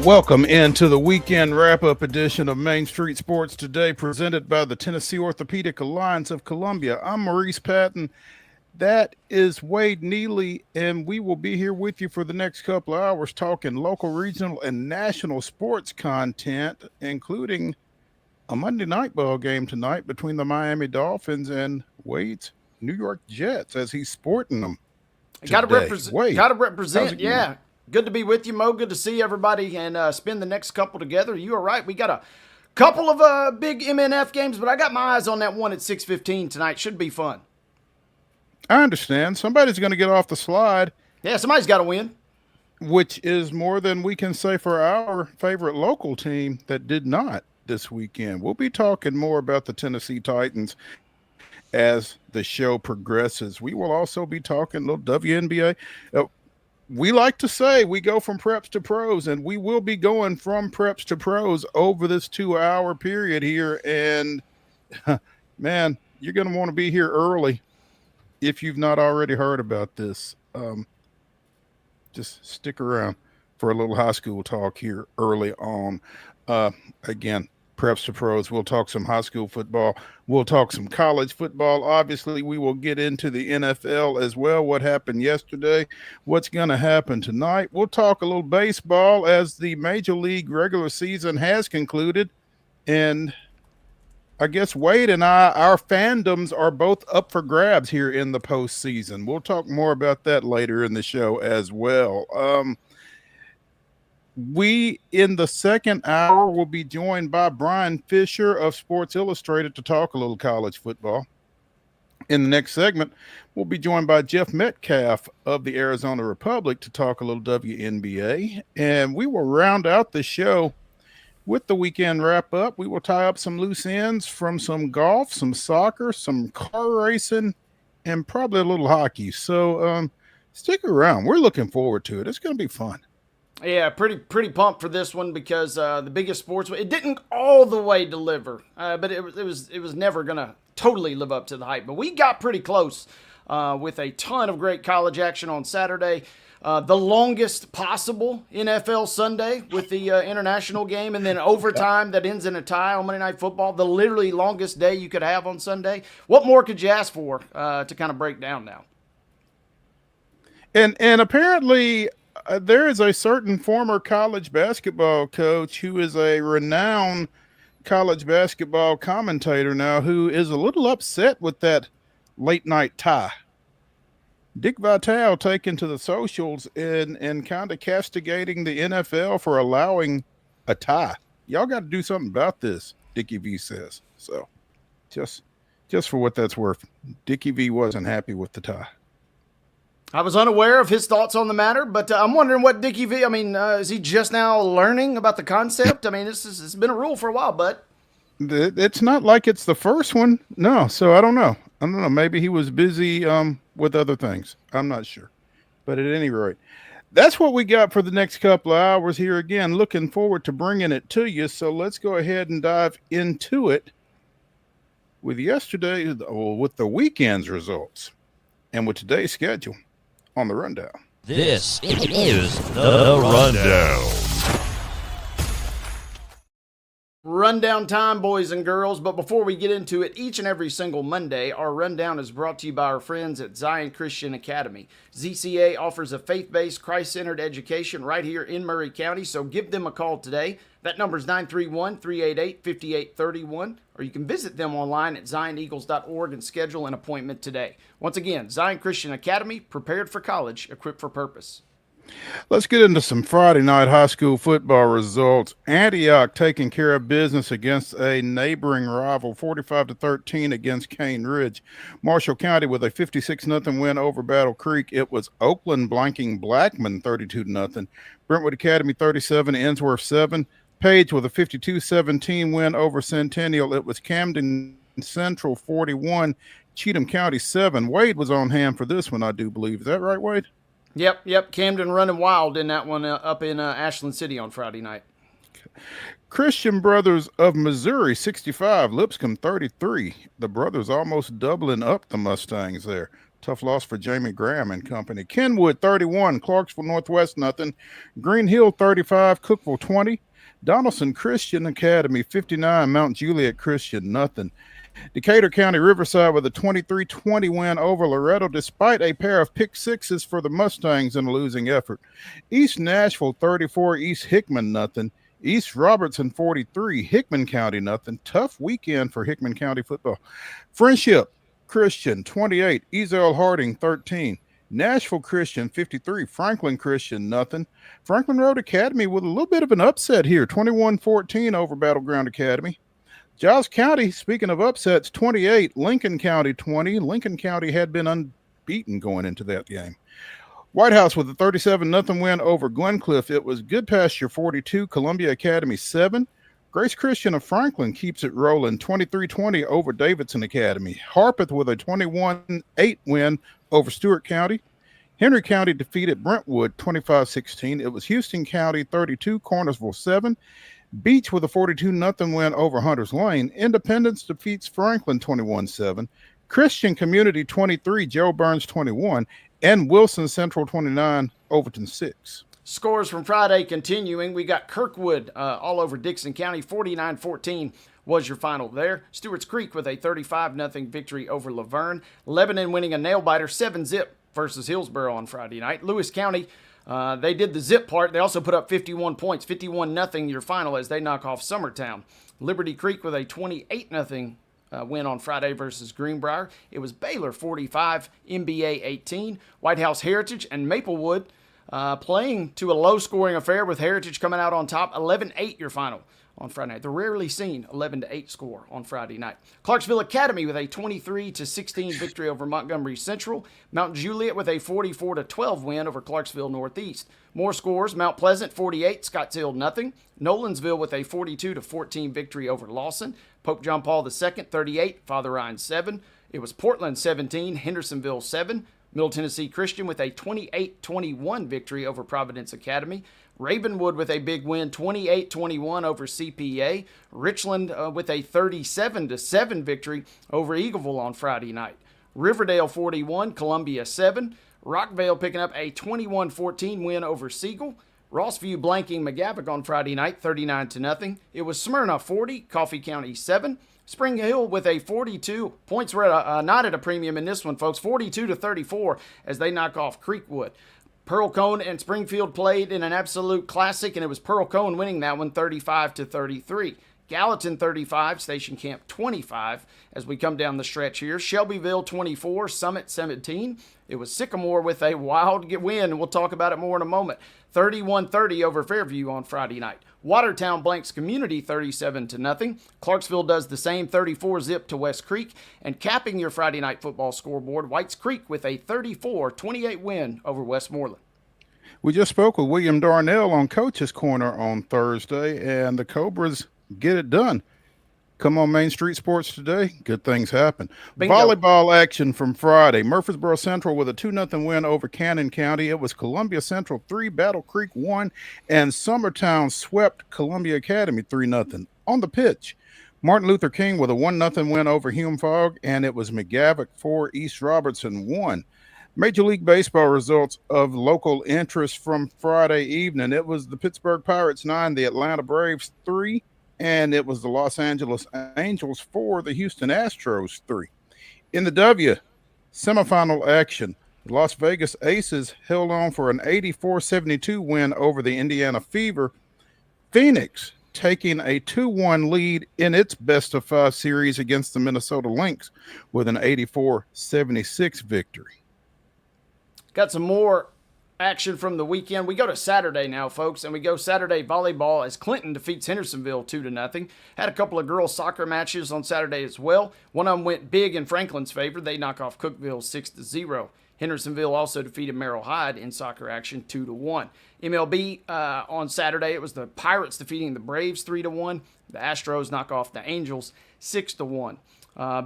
Welcome into the weekend wrap-up edition of Main Street Sports Today, presented by the Tennessee Orthopedic Alliance of Columbia. I'm Maurice Patton. That is Wade Neely, and we will be here with you for the next couple of hours talking local, regional, and national sports content, including a Monday night ball game tonight between the Miami Dolphins and Wade's New York Jets, as he's sporting them today. Got to represent, yeah. Good to be with you, Mo. Good to see everybody and spend the next couple together. You are right. We got a couple of big MNF games, but I got my eyes on that one at 6:15 tonight. Should be fun. I understand. Somebody's going to get off the slide. Yeah, somebody's got to win. Which is more than we can say for our favorite local team that did not this weekend. We'll be talking more about the Tennessee Titans as the show progresses. We will also be talking a little WNBA. We like to say we go from preps to pros, and we will be going from preps to pros over this 2-hour period here. And, man, you're going to want to be here early if you've not already heard about this. Just stick around for a little high school talk here early on. Again, preps to pros. We'll talk some high school football. We'll talk some college football. Obviously, we will get into the NFL as well. What happened yesterday? What's going to happen tonight? We'll talk a little baseball as the Major League regular season has concluded. And I guess Wade and our fandoms are both up for grabs here in the postseason. We'll talk more about that later in the show as well. We, in the second hour, will be joined by BRYAN Fischer of Sports Illustrated to talk a little college football. In the next segment, we'll be joined by Jeff Metcalfe of the Arizona Republic to talk a little WNBA. And we will round out the show with the weekend wrap-up. We will tie up some loose ends from some golf, some soccer, some car racing, and probably a little hockey. So stick around. We're looking forward to it. It's going to be fun. Yeah, pretty pumped for this one because the biggest sports, it didn't all the way deliver, but it was never gonna totally live up to the hype. But we got pretty close with a ton of great college action on Saturday, the longest possible NFL Sunday with the international game, and then overtime that ends in a tie on Monday Night Football. The literally longest day you could have on Sunday. What more could you ask for to kind of break down now? And apparently. There is a certain former college basketball coach who is a renowned college basketball commentator now who is a little upset with that late night tie. Dick Vitale taking to the socials and kind of castigating the NFL for allowing a tie. Y'all got to do something about this, Dickie V says. So just for what that's worth, Dickie V wasn't happy with the tie. I was unaware of his thoughts on the matter, but I'm wondering what Dickie V, is he just now learning about the concept? It's been a rule for a while, but it's not like it's the first one. No, so I don't know. Maybe he was busy with other things. I'm not sure. But at any rate, that's what we got for the next couple of hours here. Again, looking forward to bringing it to you. So let's go ahead and dive into it with the weekend's results and with today's schedule. On the rundown. This is the rundown. Rundown time, boys and girls. But before we get into it, each and every single Monday, our rundown is brought to you by our friends at Zion Christian Academy. ZCA offers a faith-based, Christ-centered education right here in Murray County, so give them a call today. That number is 931-388-5831, or you can visit them online at zioneagles.org and schedule an appointment today. Once again, Zion Christian Academy, prepared for college, equipped for purpose. Let's get into some Friday night high school football results. Antioch taking care of business against a neighboring rival, 45-13 against Cane Ridge. Marshall County with a 56-0 win over Battle Creek. It was Oakland blanking Blackman 32-0. Brentwood Academy 37, Ensworth 7. Page with a 52-17 win over Centennial. It was Camden Central 41, Cheatham County 7. Wade was on hand for this one, I do believe. Is that right, Wade? Yep. Camden running wild in that one up in Ashland City on Friday night. Christian Brothers of Missouri, 65. Lipscomb, 33. The Brothers almost doubling up the Mustangs there. Tough loss for Jamie Graham and company. Kenwood 31, Clarksville Northwest nothing. Green Hill 35, Cookville 20. Donaldson Christian Academy 59, Mount Juliet Christian nothing. Decatur County Riverside with a 23-20 win over Loretto despite a pair of pick sixes for the Mustangs in a losing effort. East Nashville 34, East Hickman nothing. East Robertson 43, Hickman County nothing. Tough weekend for Hickman County football. Friendship Christian 28, Ezel Harding 13. Nashville Christian 53, Franklin Christian nothing. Franklin Road Academy with a little bit of an upset here, 21-14 over Battleground Academy. Giles County, speaking of upsets, 28, Lincoln County 20. Lincoln County had been unbeaten going into that game. White House with a 37-0 win over Glencliff. It was Good Pasture 42, Columbia Academy 7. Grace Christian of Franklin keeps it rolling, 23-20 over Davidson Academy. Harpeth with a 21-8 win over Stewart County. Henry County defeated Brentwood 25-16. It was Houston County 32, Cornersville 7. Beach with a 42-0 win over Hunters Lane. Independence defeats Franklin 21-7. Christian Community 23, Joe Burns 21. And Wilson Central 29, Overton 6. Scores from Friday continuing. We got Kirkwood all over Dixon County, 49-14 was your final there. Stewart's Creek with a 35-0 victory over Laverne. Lebanon winning a nail-biter 7-0 versus Hillsboro on Friday night. Lewis County, they did the zip part. They also put up 51 points, 51-0 your final as they knock off Summertown. Liberty Creek with a 28-0 win on Friday versus Greenbrier. It was Baylor 45, MBA 18. White House Heritage and Maplewood playing to a low-scoring affair with Heritage coming out on top, 11-8 your final on Friday night. The rarely seen 11-8 score on Friday night. Clarksville Academy with a 23-16 victory over Montgomery Central. Mount Juliet with a 44-12 win over Clarksville Northeast. More scores: Mount Pleasant 48, Scottsdale nothing. Nolensville with a 42-14 victory over Lawson. Pope John Paul II 38, Father Ryan 7. It was Portland 17, Hendersonville 7. Middle Tennessee Christian with a 28-21 victory over Providence Academy. Ravenwood with a big win, 28-21 over CPA. Richland with a 37-7 victory over Eagleville on Friday night. Riverdale 41, Columbia 7. Rockvale picking up a 21-14 win over Siegel. Rossview blanking McGavock on Friday night, 39-0. It was Smyrna 40, Coffee County 7. Spring Hill with a 42. Points were not at a premium in this one, folks. 42-34 as they knock off Creekwood. Pearl Cone and Springfield played in an absolute classic, and it was Pearl Cone winning that one 35-33. Gallatin 35, Station Camp 25 as we come down the stretch here. Shelbyville 24, Summit 17. It was Sycamore with a wild win. We'll talk about it more in a moment. 31-30 over Fairview on Friday night. Watertown blanks Community 37-0. Clarksville does the same, 34-0 to West Creek. And capping your Friday night football scoreboard, Whites Creek with a 34-28 win over Westmoreland. We just spoke with William Darnell on Coach's Corner on Thursday, and the Cobras get it done. Come on Main Street Sports today. Good things happen. Bingo. Volleyball action from Friday. Murfreesboro Central with a 2-0 win over Cannon County. It was Columbia Central 3, Battle Creek 1, and Summertown swept Columbia Academy 3-0. On the pitch, Martin Luther King with a 1-0 win over Hume Fogg, and it was McGavock 4, East Robertson 1. Major League Baseball results of local interest from Friday evening. It was the Pittsburgh Pirates 9, the Atlanta Braves 3, and it was the Los Angeles Angels 4, the Houston Astros 3. In the W semifinal action, the Las Vegas Aces held on for an 84-72 win over the Indiana Fever. Phoenix taking a 2-1 lead in its best-of-5 series against the Minnesota Lynx with an 84-76 victory. Got some more action from the weekend. We go to Saturday now, folks, and we go Saturday volleyball as Clinton defeats Hendersonville 2-0. Had a couple of girls soccer matches on Saturday as well. One of them went big in Franklin's favor. They knock off Cookeville 6-0. Hendersonville also defeated Merrill Hyde in soccer action 2-1. MLB on Saturday, it was the Pirates defeating the Braves 3-1. The Astros knock off the Angels 6-1.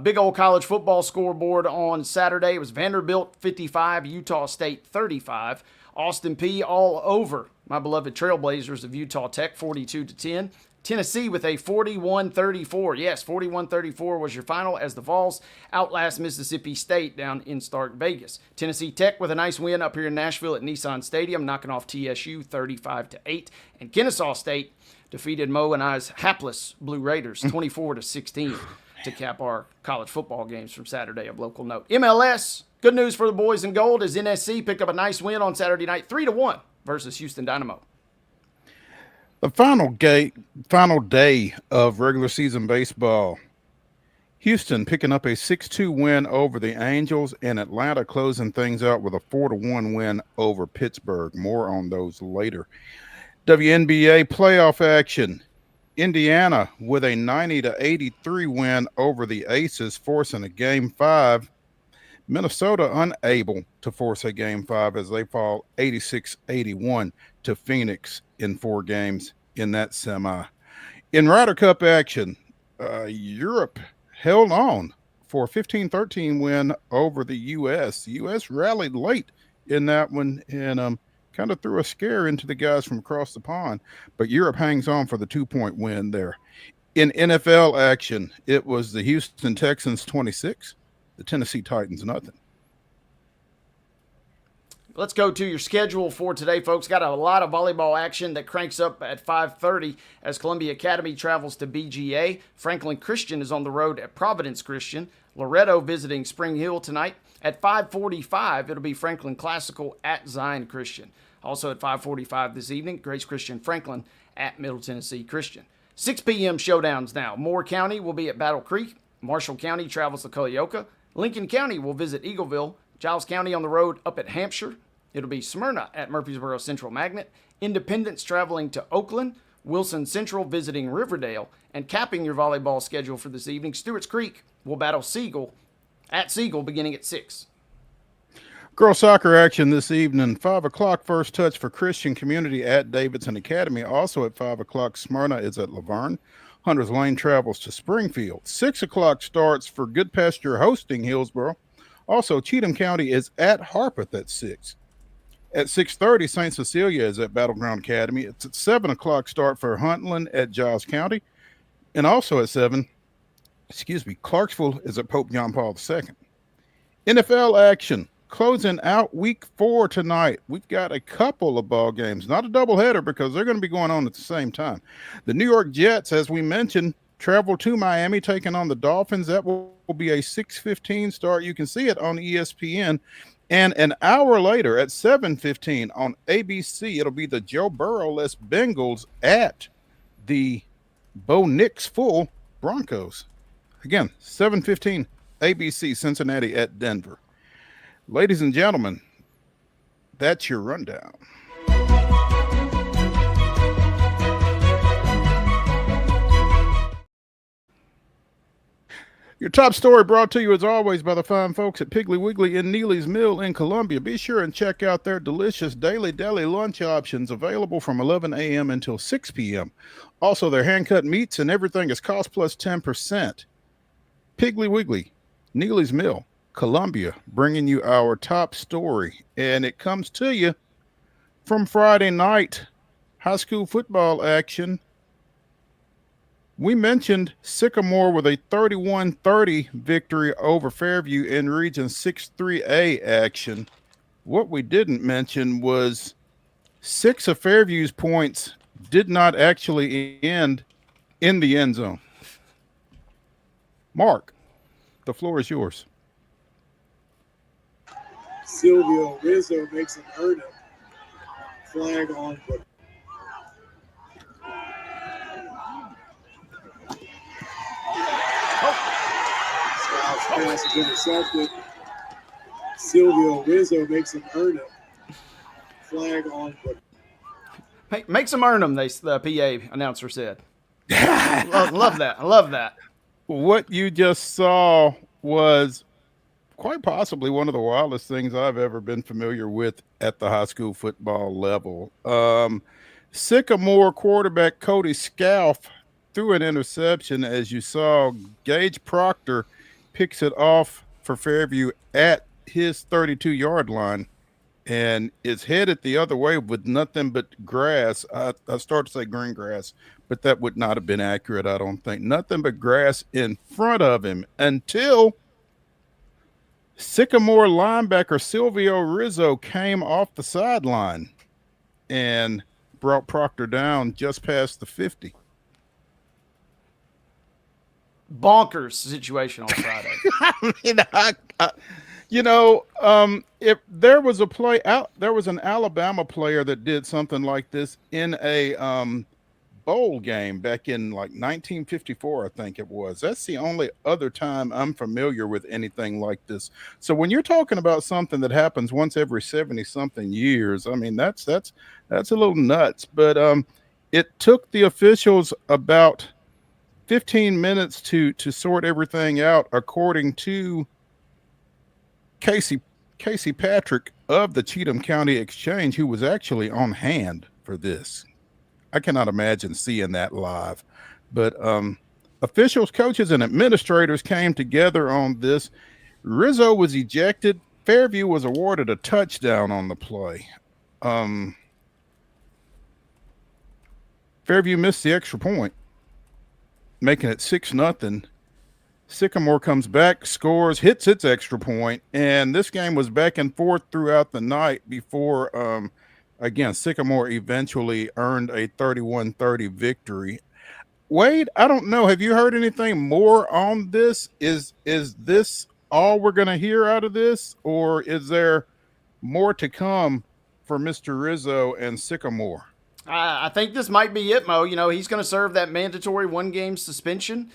Big old college football scoreboard on Saturday. It was Vanderbilt 55, Utah State 35. Austin Peay all over my beloved Trailblazers of Utah Tech 42-10. Tennessee with a 41-34. Yes, 41-34 was your final as the Vols outlast Mississippi State down in Stark Vegas. Tennessee Tech with a nice win up here in Nashville at Nissan Stadium, knocking off TSU 35-8. And Kennesaw State defeated Mo and I's hapless Blue Raiders 24-16 to cap our college football games from Saturday of local note. MLS, good news for the boys in gold as NSC picked up a nice win on Saturday night, 3-1 versus Houston Dynamo. The final day of regular season baseball. Houston picking up a 6-2 win over the Angels, and Atlanta closing things out with a 4-1 win over Pittsburgh. More on those later. WNBA playoff action. Indiana with a 90-83 win over the Aces, forcing a Game 5. Minnesota unable to force a Game 5 as they fall 86-81 to Phoenix in 4 games in that semi. In Ryder Cup action, Europe held on for a 15-13 win over the U.S. The U.S. rallied late in that one and kind of threw a scare into the guys from across the pond, but Europe hangs on for the 2-point win there. In NFL action, it was the Houston Texans 26, the Tennessee Titans nothing. Let's go to your schedule for today, folks. Got a lot of volleyball action that cranks up at 5:30 as Columbia Academy travels to BGA. Franklin Christian is on the road at Providence Christian. Loretto visiting Spring Hill tonight. At 5:45, it'll be Franklin Classical at Zion Christian. Also at 5:45 this evening, Grace Christian Franklin at Middle Tennessee Christian. 6 p.m. showdowns now. Moore County will be at Battle Creek. Marshall County travels to Culleoka. Lincoln County will visit Eagleville. Giles County on the road up at Hampshire. It'll be Smyrna at Murfreesboro Central Magnet. Independence traveling to Oakland. Wilson Central visiting Riverdale. And capping your volleyball schedule for this evening, Stewart's Creek will battle Siegel at Siegel beginning at 6. Girls soccer action this evening, 5 o'clock first touch for Christian Community at Davidson Academy. Also at 5 o'clock, Smyrna is at Laverne. Hunters Lane travels to Springfield. 6 o'clock starts for Good Pasture hosting Hillsboro. Also, Cheatham County is at Harpeth at 6. At 6:30, St. Cecilia is at Battleground Academy. It's at 7 o'clock start for Huntland at Giles County. And also at 7, Clarksville is at Pope John Paul II. NFL action, closing out week 4 tonight. We've got a couple of ball games, not a doubleheader because they're going to be going on at the same time. The New York Jets, as we mentioned, travel to Miami, taking on the Dolphins. That will be a 6:15 start. You can see it on ESPN. And an hour later at 7:15 on ABC, it'll be the Joe Burrow-less Bengals at the Bo Nix full Broncos. Again, 7:15 ABC, Cincinnati at Denver. Ladies and gentlemen, that's your rundown. Your top story brought to you as always by the fine folks at Piggly Wiggly in Neely's Mill in Columbia. Be sure and check out their delicious daily deli lunch options available from 11 a.m. until 6 p.m. Also, their hand-cut meats and everything is cost plus 10%. Piggly Wiggly, Neely's Mill, Columbia, bringing you our top story. And it comes to you from Friday night high school football action. We mentioned Sycamore with a 31-30 victory over Fairview in Region 6-3A action. What we didn't mention was 6 of Fairview's points did not actually end in the end zone. Mark, the floor is yours. Silvio Rizzo makes an earn it. Flag on foot. Pass is intercepted. Silvio Rizzo makes him earn it. Flag on foot. Make some earn them, the PA announcer said. love that. I love that. What you just saw was quite possibly one of the wildest things I've ever been familiar with at the high school football level. Sycamore quarterback Cody Scalf threw an interception. As you saw, Gage Proctor picks it off for Fairview at his 32-yard line. and it's headed the other way with nothing but grass. I started to say green grass, but that would not have been accurate, I don't think. Nothing but grass in front of him until Sycamore linebacker Silvio Rizzo came off the sideline and brought Proctor down just past the 50. Bonkers situation on Friday. If there was a play out, there was an Alabama player that did something like this in a bowl game back in like 1954, I think it was. That's the only other time I'm familiar with anything like this. So when you're talking about something that happens once every 70 something years, I mean that's a little nuts. But it took the officials about 15 minutes to sort everything out, according to Casey Patrick of the Cheatham County Exchange, who was actually on hand for this. I cannot imagine seeing that live, but officials, coaches, and administrators came together on this. Rizzo was ejected. Fairview was awarded a touchdown on the play. Fairview missed the extra point, making it 6-0. Sycamore comes back, scores, hits its extra point, and this game was back and forth throughout the night before, again, Sycamore eventually earned a 31-30 victory. Wade, I don't know. Have you heard anything more on this? Is this all we're going to hear out of this, or is there more to come for Mr. Rizzo and Sycamore? I think this might be it, Mo. You know, he's going to serve that mandatory 1-game suspension,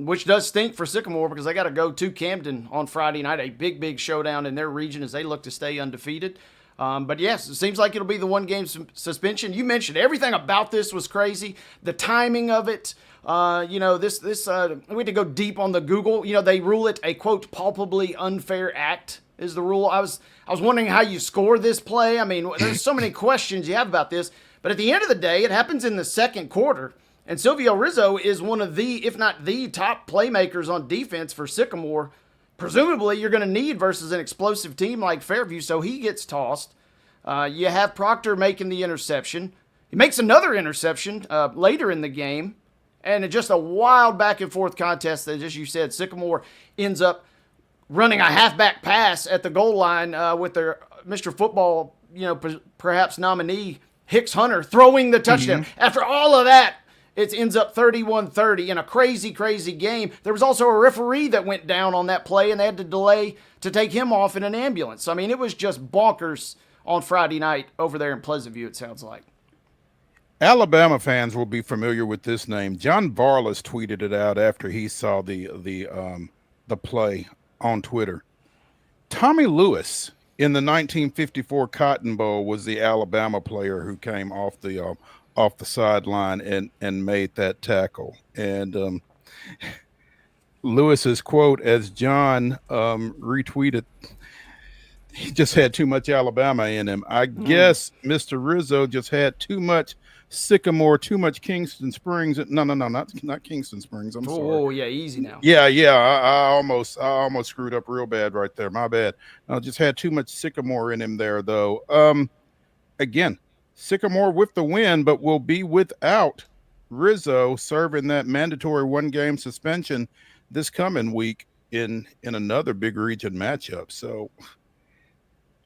which does stink for Sycamore because they got to go to Camden on Friday night, a big showdown in their region as they look to stay undefeated. But yes, it seems like it'll be the 1-game suspension. You mentioned everything about this was crazy. The timing of it, we had to go deep on the Google. You know, they rule it a, quote, palpably unfair act is the rule. I was wondering how you score this play. I mean, there's so many questions you have about this. But at the end of the day, it happens in the second quarter. And Silvio Rizzo is one of the, if not the top playmakers on defense for Sycamore. Presumably, you're going to need versus an explosive team like Fairview, so he gets tossed. You have Proctor making the interception. He makes another interception later in the game. And it's just a wild back-and-forth contest that, as you said, Sycamore ends up running a halfback pass at the goal line with their Mr. Football, perhaps nominee, Hicks Hunter, throwing the touchdown. Mm-hmm. After all of that, it ends up 31-30 in a crazy game. There was also a referee that went down on that play, and they had to delay to take him off in an ambulance. I mean, it was just bonkers on Friday night over there in Pleasant View, it sounds like. Alabama fans will be familiar with this name. John Varlas tweeted it out after he saw the play on Twitter. Tommy Lewis in the 1954 Cotton Bowl was the Alabama player who came off the sideline and made that tackle. And Lewis's quote, as John retweeted, he just had too much Alabama in him. I guess Mr. Rizzo just had too much Sycamore, too much Kingston Springs. No, not Kingston Springs. I'm sorry. Oh, yeah, easy now. Yeah. I almost screwed up real bad right there. My bad. I just had too much Sycamore in him there, though. Again, Sycamore with the win, but will be without Rizzo serving that mandatory 1-game suspension this coming week in another big region matchup. So,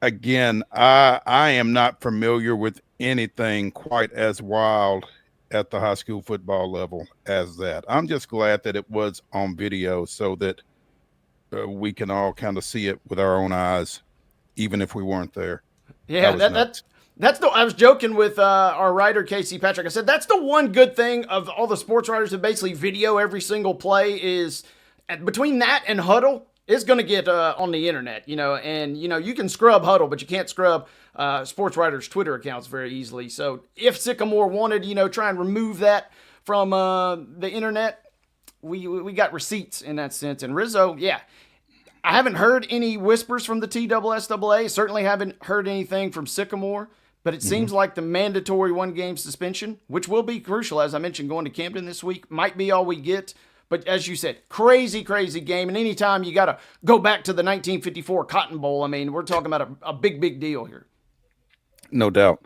again, I am not familiar with anything quite as wild at the high school football level as that. I'm just glad that it was on video so that we can all kind of see it with our own eyes, even if we weren't there. Yeah, I was joking with our writer, Casey Patrick. I said, that's the one good thing of all the sports writers that basically video every single play is between that and Huddle, it's going to get on the internet, and, you can scrub Huddle, but you can't scrub sports writers' Twitter accounts very easily. So if Sycamore wanted, try and remove that from the internet, we got receipts in that sense. And Rizzo, yeah, I haven't heard any whispers from the TSSAA. Certainly haven't heard anything from Sycamore. But it seems like the mandatory 1-game suspension, which will be crucial, as I mentioned, going to Camden this week, might be all we get. But as you said, crazy game. And anytime you got to go back to the 1954 Cotton Bowl, I mean, we're talking about a big deal here. No doubt.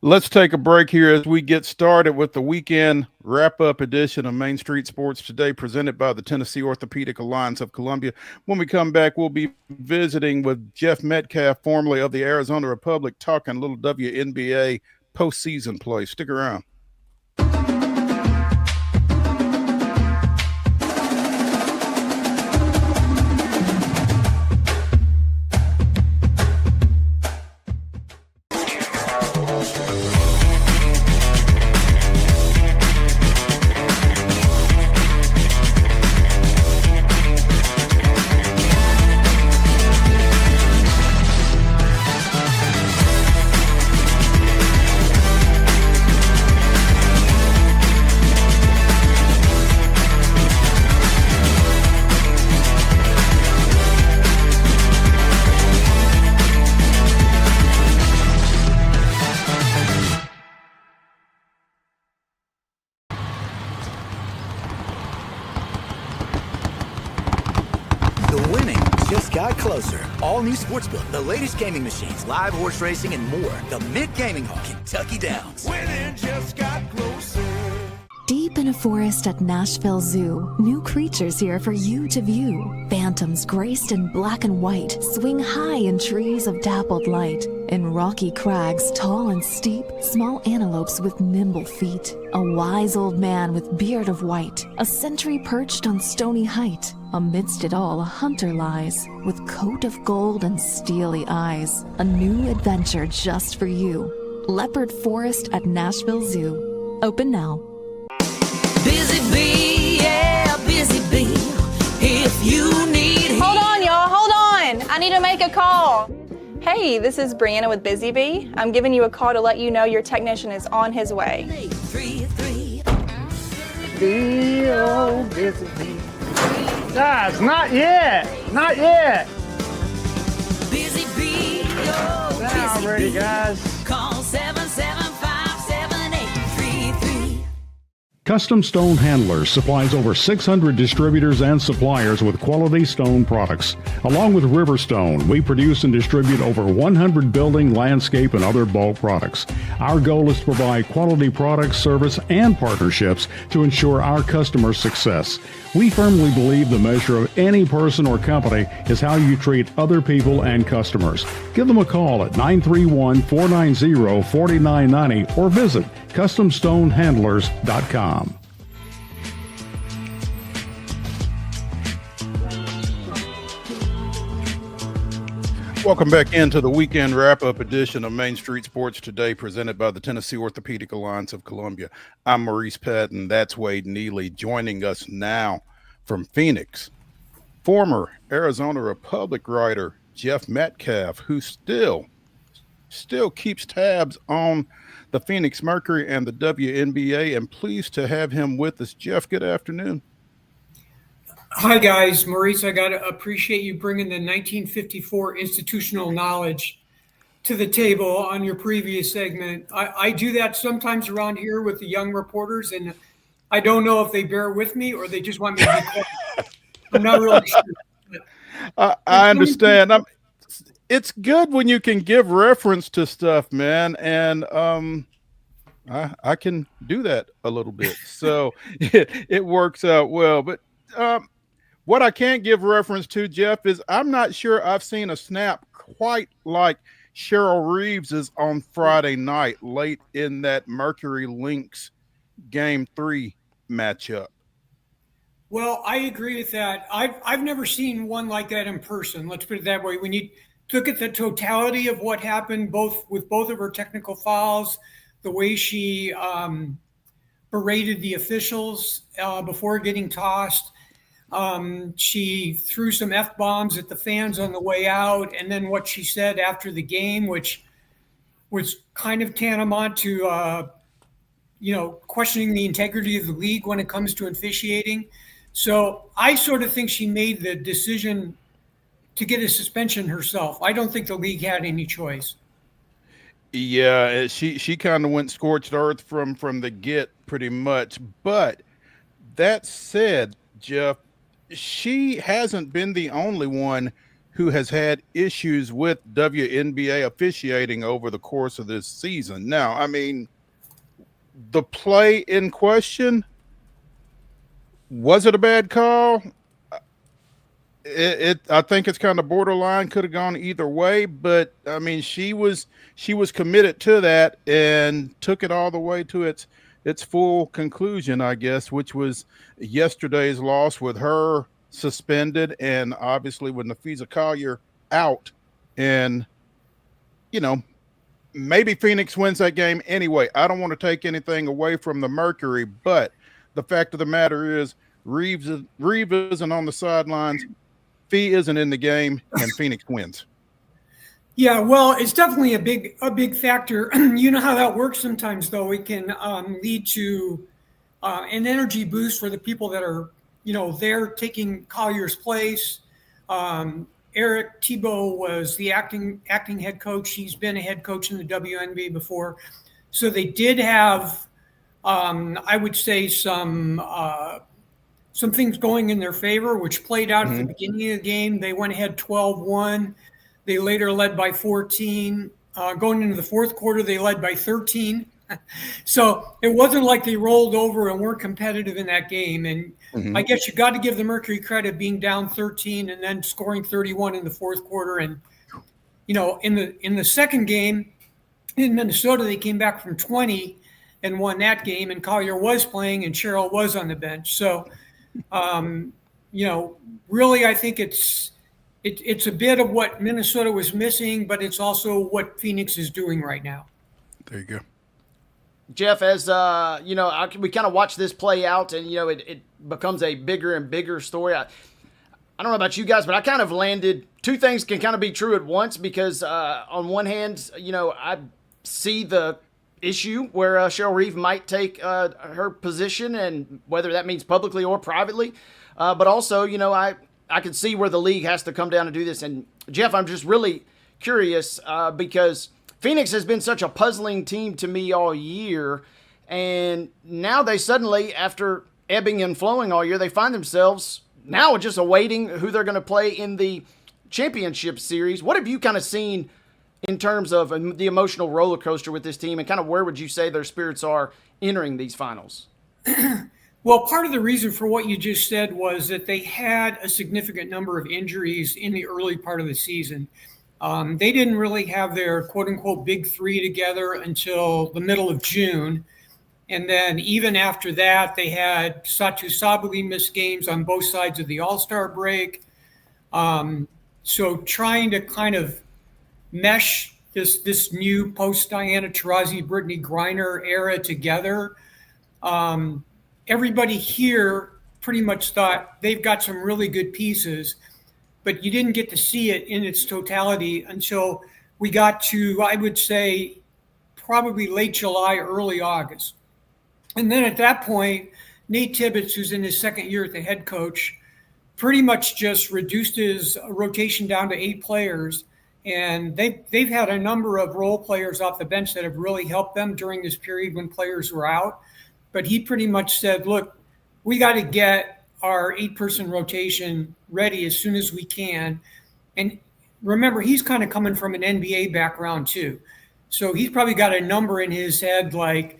Let's take a break here as we get started with the weekend wrap-up edition of Main Street Sports Today, presented by the Tennessee Orthopedic Alliance of Columbia. When we come back, we'll be visiting with Jeff Metcalfe, formerly of the Arizona Republic, talking a little WNBA postseason play. Stick around. All new sportsbook, the latest gaming machines, live horse racing, and more. The Mid-Gaming Hall, Kentucky Downs. Winning just got closer. Deep in a forest at Nashville Zoo, new creatures here for you to view. Phantoms graced in black and white swing high in trees of dappled light. In rocky crags, tall and steep, small antelopes with nimble feet. A wise old man with beard of white, a sentry perched on stony height. Amidst it all, a hunter lies, with coat of gold and steely eyes. A new adventure just for you. Leopard Forest at Nashville Zoo. Open now. Busy bee, yeah, busy bee. If you need... Hold on, y'all, hold on. I need to make a call. Hey, this is Brianna with Busy Bee. I'm giving you a call to let you know your technician is on his way. 333. Oh, busy bee. Guys, not yet. Not yet. Busy bee, oh, Now busy ready, bee. guys. Call 775-7833. Custom Stone Handlers supplies over 600 distributors and suppliers with quality stone products. Along with Riverstone, we produce and distribute over 100 building, landscape, and other bulk products. Our goal is to provide quality products, service, and partnerships to ensure our customers' success. We firmly believe the measure of any person or company is how you treat other people and customers. Give them a call at 931-490-4990 or visit CustomStoneHandlers.com. Welcome back into the weekend wrap-up edition of Main Street Sports Today, presented by the Tennessee Orthopedic Alliance of Columbia. I'm Maurice Patton. That's Wade Neely. Joining us now from Phoenix, former Arizona Republic writer Jeff Metcalfe, who still keeps tabs on the Phoenix Mercury and the WNBA, and pleased to have him with us. Jeff, good afternoon. Hi, guys. Maurice, I got to appreciate you bringing the 1954 institutional knowledge to the table on your previous segment. I do that sometimes around here with the young reporters, and I don't know if they bear with me or they just want me to be quiet. I'm not really sure. I understand. It's good when you can give reference to stuff, man, and I can do that a little bit, so it works out well. But what I can't give reference to, Jeff, is I'm not sure I've seen a snap quite like Cheryl Reeves's on Friday night, late in that Mercury Lynx Game 3 matchup. Well, I agree with that. I've never seen one like that in person. Let's put it that way. When you look at the totality of what happened, both of her technical fouls, the way she berated the officials before getting tossed. She threw some F-bombs at the fans on the way out, and then what she said after the game, which was kind of tantamount to, questioning the integrity of the league when it comes to officiating. So I sort of think she made the decision to get a suspension herself. I don't think the league had any choice. Yeah, she kind of went scorched earth from the get pretty much, but That said, Jeff, she hasn't been the only one who has had issues with WNBA officiating over the course of this season. Now, I mean, the play in question, was it a bad call? I think it's kind of borderline, could have gone either way, but I mean, she was committed to that and took it all the way to its full conclusion, I guess, which was yesterday's loss with her suspended and obviously with Nafisa Collier out. And, you know, maybe Phoenix wins that game anyway. I don't want to take anything away from the Mercury, but the fact of the matter is Reeves isn't on the sidelines. Fee isn't in the game, and Phoenix wins. Yeah, well, it's definitely a big factor. You know how that works sometimes, though. It can lead to an energy boost for the people that are, there taking Collier's place. Eric Thibault was the acting head coach. He's been a head coach in the WNBA before. So they did have, I would say, some things going in their favor, which played out at the beginning of the game. They went ahead 12-1. They later led by 14. Going into the fourth quarter, they led by 13. So it wasn't like they rolled over and weren't competitive in that game. And I guess you got to give the Mercury credit being down 13 and then scoring 31 in the fourth quarter. And, in the second game in Minnesota, they came back from 20 and won that game. And Collier was playing and Cheryl was on the bench. So, really, I think it's a bit of what Minnesota was missing, but it's also what Phoenix is doing right now. There you go. Jeff, as we kind of watch this play out, and it becomes a bigger and bigger story. I don't know about you guys, but I kind of landed two things can kind of be true at once because on one hand, I see the issue where Cheryl Reeve might take her position, and whether that means publicly or privately, but also, I can see where the league has to come down and do this. And Jeff, I'm just really curious because Phoenix has been such a puzzling team to me all year. And now they suddenly, after ebbing and flowing all year, they find themselves now just awaiting who they're going to play in the championship series. What have you kind of seen in terms of the emotional roller coaster with this team, and kind of where would you say their spirits are entering these finals? Well, part of the reason for what you just said was that they had a significant number of injuries in the early part of the season. They didn't really have their quote-unquote big three together until the middle of June. And then even after that, they had Satu Sabali miss games on both sides of the All-Star break. So trying to kind of mesh this new post-Diana Taurasi, Brittany Griner era together, everybody here pretty much thought they've got some really good pieces, but you didn't get to see it in its totality until we got to, I would say, probably late July, early August. And then at that point, Nate Tibbetts, who's in his second year at the head coach, pretty much just reduced his rotation down to 8 players. And they've had a number of role players off the bench that have really helped them during this period when players were out. But he pretty much said, look, we got to get our 8-person rotation ready as soon as we can. And remember, he's kind of coming from an NBA background too. So he's probably got a number in his head like,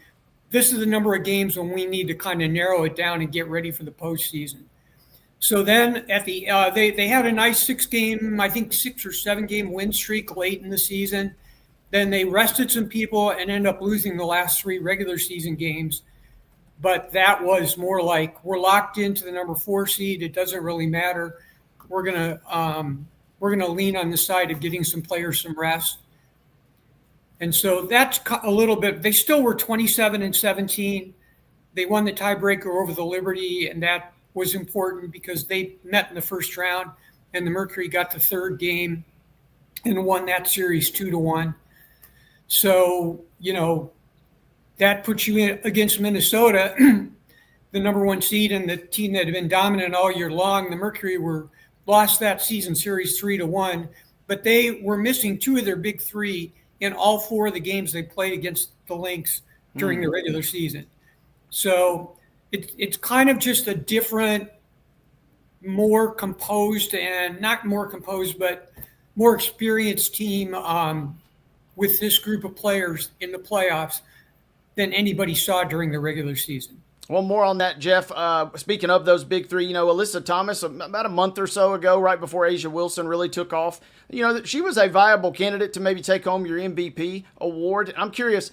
this is the number of games when we need to kind of narrow it down and get ready for the postseason. So then at the they had a nice 6 or 7 game win streak late in the season. Then they rested some people and ended up losing the last 3 regular season games. But that was more like, we're locked into the number 4 seed. It doesn't really matter. We're gonna lean on the side of getting some players some rest. And so that's a little bit. They still were 27-17. They won the tiebreaker over the Liberty, and that was important because they met in the first round, and the Mercury got the 3rd game and won that series 2-1. So, that puts you in against Minnesota, the number 1 seed and the team that had been dominant all year long. The Mercury lost that season series 3-1, but they were missing 2 of their big 3 in all 4 of the games they played against the Lynx during the regular season. So, it's kind of just a different, more composed and not more composed, but more experienced team with this group of players in the playoffs than anybody saw during the regular season. Well, more on that, Jeff. Speaking of those big three, Alyssa Thomas, about a month or so ago, right before Asia Wilson really took off, she was a viable candidate to maybe take home your MVP award. I'm curious,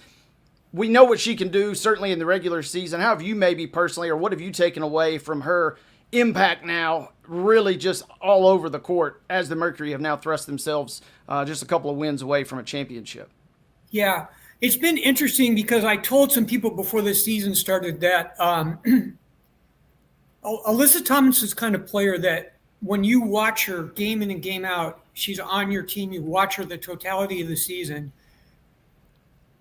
we know what she can do, certainly in the regular season. How have you maybe personally, or what have you taken away from her impact now, really just all over the court, as the Mercury have now thrust themselves just a couple of wins away from a championship? Yeah, it's been interesting because I told some people before the season started that Alyssa Thomas is kind of player that when you watch her game in and game out, she's on your team, you watch her the totality of the season.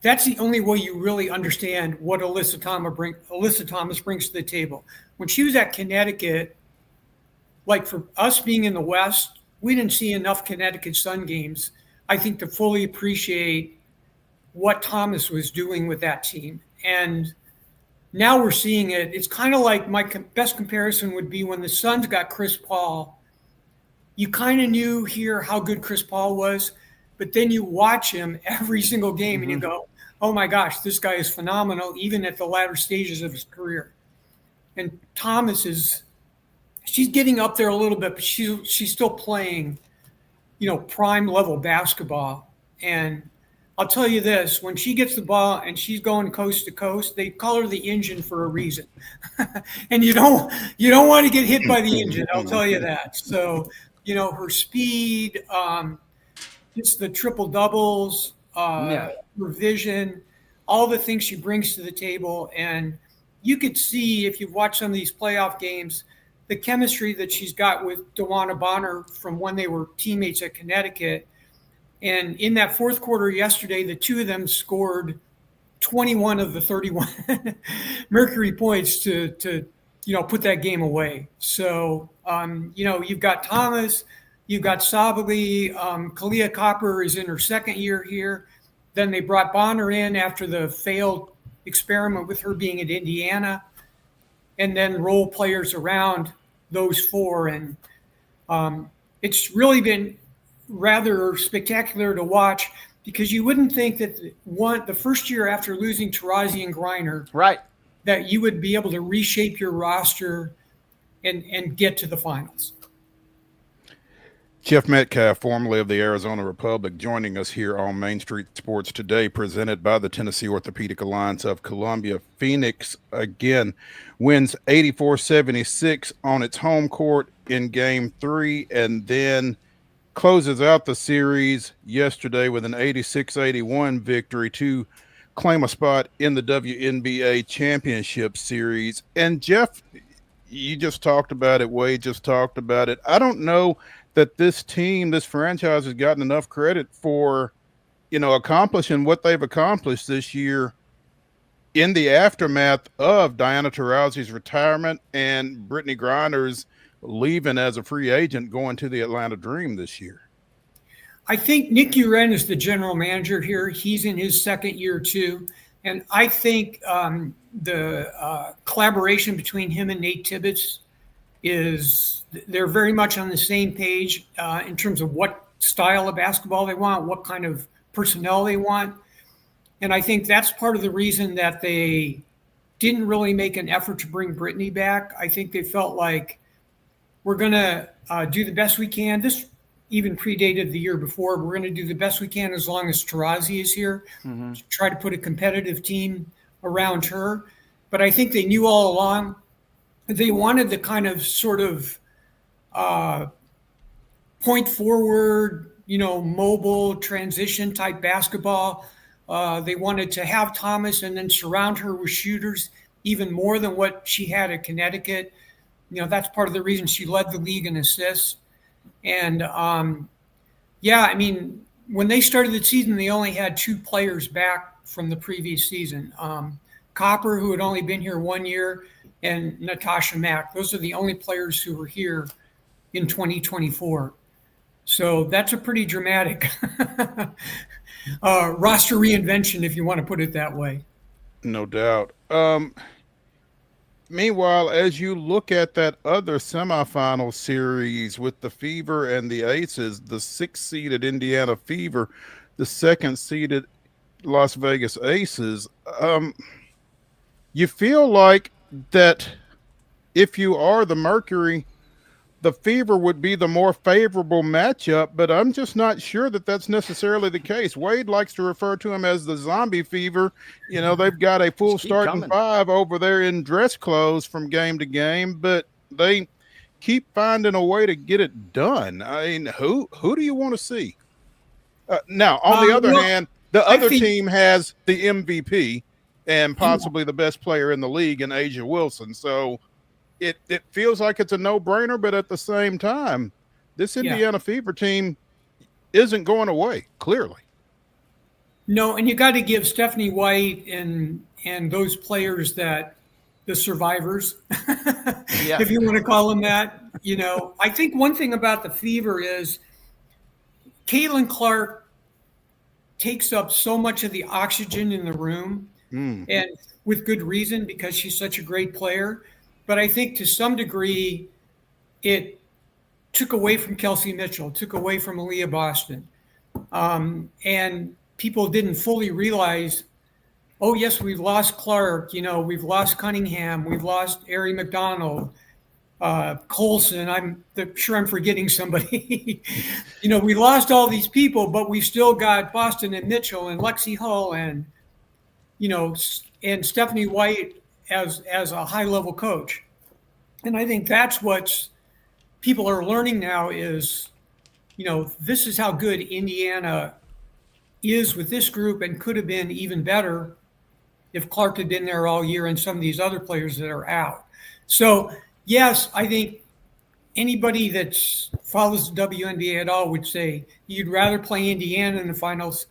That's the only way you really understand what Alyssa Thomas brings to the table. When she was at Connecticut, like for us being in the West, we didn't see enough Connecticut Sun games, I think, to fully appreciate what Thomas was doing with that team. And now we're seeing it. It's kind of like my best comparison would be when the Suns got Chris Paul. You kind of knew here how good Chris Paul was, but then you watch him every single game and you go, oh my gosh, this guy is phenomenal, even at the latter stages of his career. And Thomas she's getting up there a little bit, but she's still playing, prime level basketball. And I'll tell you this, when she gets the ball and she's going coast to coast, they call her the engine for a reason. And you don't want to get hit by the engine, I'll tell you that. So, her speed, just the triple doubles, her vision, all the things she brings to the table. And you could see, if you've watched some of these playoff games, the chemistry that she's got with DeWanna Bonner from when they were teammates at Connecticut. And in that fourth quarter yesterday, the two of them scored 21 of the 31 Mercury points to put that game away. So, you've got Thomas, you've got Sabali, Kalia Copper is in her second year here. Then they brought Bonner in after the failed experiment with her being at Indiana, and then role players around those four. And it's really been rather spectacular to watch, because you wouldn't think that the first year after losing Taurasi and Griner, right, that you would be able to reshape your roster and get to the finals. Jeff Metcalfe, formerly of the Arizona Republic, joining us here on Main Street Sports today, presented by the Tennessee Orthopedic Alliance of Columbia. Phoenix, again, wins 84-76 on its home court in Game 3, and then closes out the series yesterday with an 86-81 victory to claim a spot in the WNBA Championship Series. And Jeff, you just talked about it. Wade just talked about it. I don't know that this team, this franchise, has gotten enough credit for, accomplishing what they've accomplished this year in the aftermath of Diana Taurasi's retirement and Brittany Griner's leaving as a free agent, going to the Atlanta Dream this year. I think Nick Uren is the general manager here. He's in his second year too. And I think the collaboration between him and Nate Tibbetts they're very much on the same page in terms of what style of basketball they want, what kind of personnel they want. And I think that's part of the reason that they didn't really make an effort to bring Brittany back. I think they felt like, we're going to do the best we can. This even predated the year before. We're going to do the best we can as long as Taurasi is here, to try to put a competitive team around her. But I think they knew all along they wanted the kind of sort of point forward, mobile transition type basketball. They wanted to have Thomas and then surround her with shooters even more than what she had at Connecticut. That's part of the reason she led the league in assists. And when they started the season, they only had two players back from the previous season. Copper, who had only been here 1 year, and Natasha Mack. Those are the only players who were here in 2024. So that's a pretty dramatic roster reinvention, if you want to put it that way. No doubt. Meanwhile, as you look at that other semifinal series with the Fever and the Aces, the 6th-seeded Indiana Fever, the 2nd-seeded Las Vegas Aces, you feel like that if you are the Mercury, the Fever would be the more favorable matchup, but I'm just not sure that that's necessarily the case. Wade likes to refer to him as the zombie Fever. You know, they've got a full starting five over there in dress clothes from game to game, but they keep finding a way to get it done. I mean, who do you want to see? Now, on the other hand, the other team has the MVP and possibly the best player in the league in Asia Wilson. So it feels like it's a no-brainer, but at the same time, this Indiana Fever team isn't going away, clearly. No, and you got to give Stephanie White and those players that the survivors, if you want to call them that. You know, I think one thing about the Fever is Caitlin Clark takes up so much of the oxygen in the room, and with good reason, because she's such a great player. But I think to some degree, it took away from Kelsey Mitchell, took away from Aaliyah Boston. And people didn't fully realize, oh, yes, we've lost Clark, you know, we've lost Cunningham, we've lost Ari McDonald, Colson. I'm sure I'm forgetting somebody. You know, we lost all these people, but we still got Boston and Mitchell and Lexi Hull and, you know, and Stephanie White as a high-level coach. And I think that's what people are learning now is, you know, this is how good Indiana is with this group and could have been even better if Clark had been there all year and some of these other players that are out. So, yes, I think anybody that follows the WNBA at all would say you'd rather play Indiana in the finals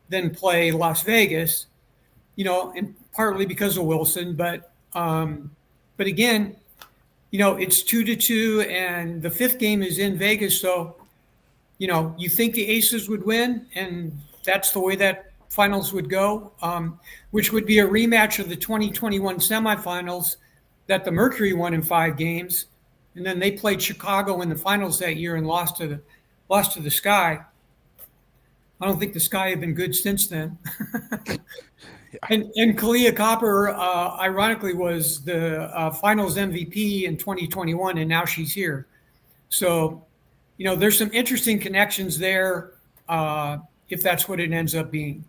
than play Las Vegas, you know, and partly because of Wilson, but again, you know, it's 2-2, and the 5th game is in Vegas, so you know you think the Aces would win, and that's the way that finals would go, which would be a rematch of the 2021 semifinals that the Mercury won in 5 games, and then they played Chicago in the finals that year and lost to the Sky. I don't think the Sky have been good since then. And Kalia Copper, ironically, was the finals MVP in 2021, and now she's here. So, you know, there's some interesting connections there if that's what it ends up being.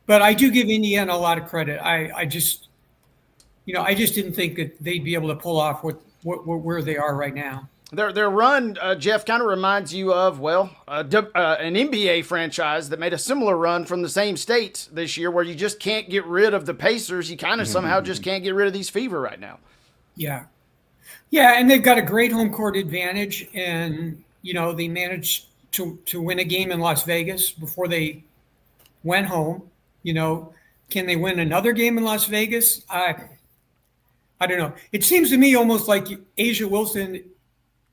But I do give Indiana a lot of credit. I just didn't think that they'd be able to pull off where they are right now. Their run, Jeff, kind of reminds you of, well, an NBA franchise that made a similar run from the same state this year where you just can't get rid of the Pacers. You kind of somehow just can't get rid of these Fever right now. Yeah. Yeah, and they've got a great home court advantage, and, you know, they managed to win a game in Las Vegas before they went home. You know, can they win another game in Las Vegas? I don't know. It seems to me almost like Asia Wilson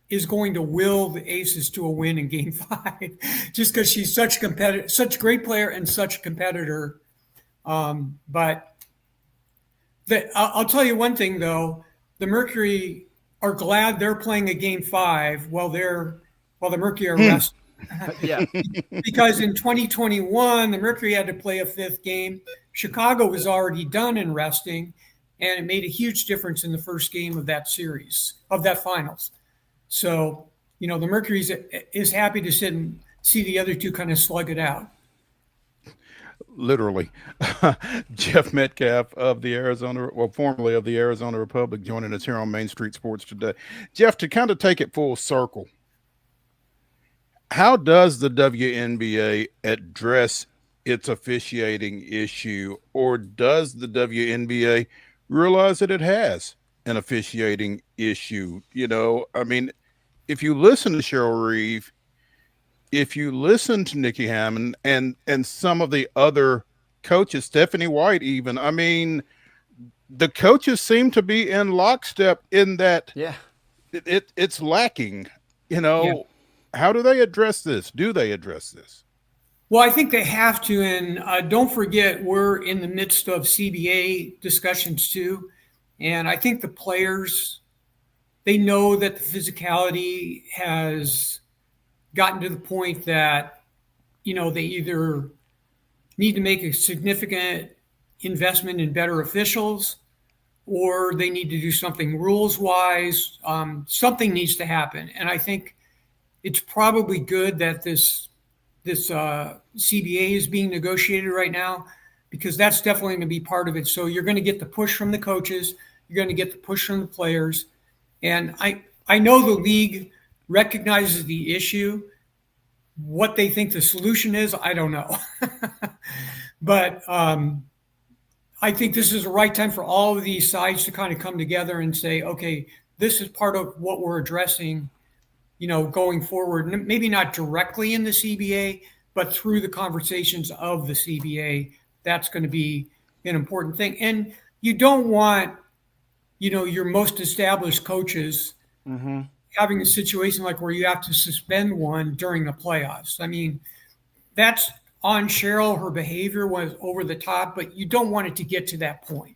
is going to will the Aces to a win in Game 5, just because she's such a great player and such a competitor. But I'll tell you one thing though: the Mercury are glad they're playing a Game 5 while the Mercury are resting. Yeah, because in 2021 the Mercury had to play a 5th game. Chicago was already done and resting, and it made a huge difference in the first game of that series, of that finals. So, you know, the Mercury is happy to sit and see the other two kind of slug it out. Literally. Jeff Metcalfe of the formerly of the Arizona Republic, joining us here on Main Street Sports today. Jeff, to kind of take it full circle, how does the WNBA address its officiating issue, or does the WNBA realize that it has an officiating issue? You know, I mean, if you listen to Cheryl Reeve, if you listen to Nikki Hammond and some of the other coaches, Stephanie White even, I mean, the coaches seem to be in lockstep in that it's lacking. You know, how do they address this? Do they address this? Well, I think they have to, and don't forget we're in the midst of CBA discussions too. And I think the players, they know that the physicality has gotten to the point that, they either need to make a significant investment in better officials, or they need to do something rules wise. Something needs to happen. And I think it's probably good that this CBA is being negotiated right now, because that's definitely going to be part of it. So you're going to get the push from the coaches. You're going to get the push from the players. And I know the league recognizes the issue. What they think the solution is, I don't know. But I think this is the right time for all of these sides to kind of come together and say, okay, this is part of what we're addressing, going forward. Maybe not directly in the CBA, but through the conversations of the CBA. That's going to be an important thing. And you don't want, your most established coaches having a situation like where you have to suspend one during the playoffs. I mean, that's on Cheryl. Her behavior was over the top, but you don't want it to get to that point.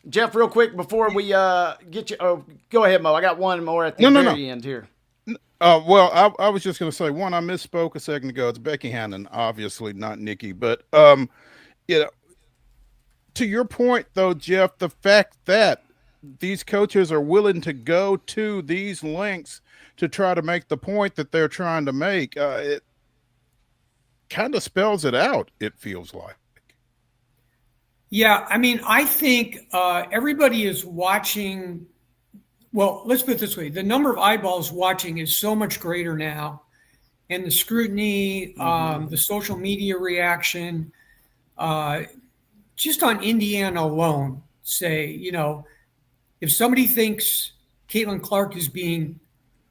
Jeff, real quick before we get you. Oh, go ahead, Mo. I got one more at the very end here. Well, I was just going to say, one, I misspoke a second ago. It's Becky Hannon, obviously not Nikki. But, to your point, though, Jeff, the fact that these coaches are willing to go to these lengths to try to make the point that they're trying to make, it kind of spells it out, it feels like. Yeah, I mean, I think everybody is watching. Well, let's put it this way. The number of eyeballs watching is so much greater now. And the scrutiny, the social media reaction, just on Indiana alone, say, if somebody thinks Caitlin Clark is being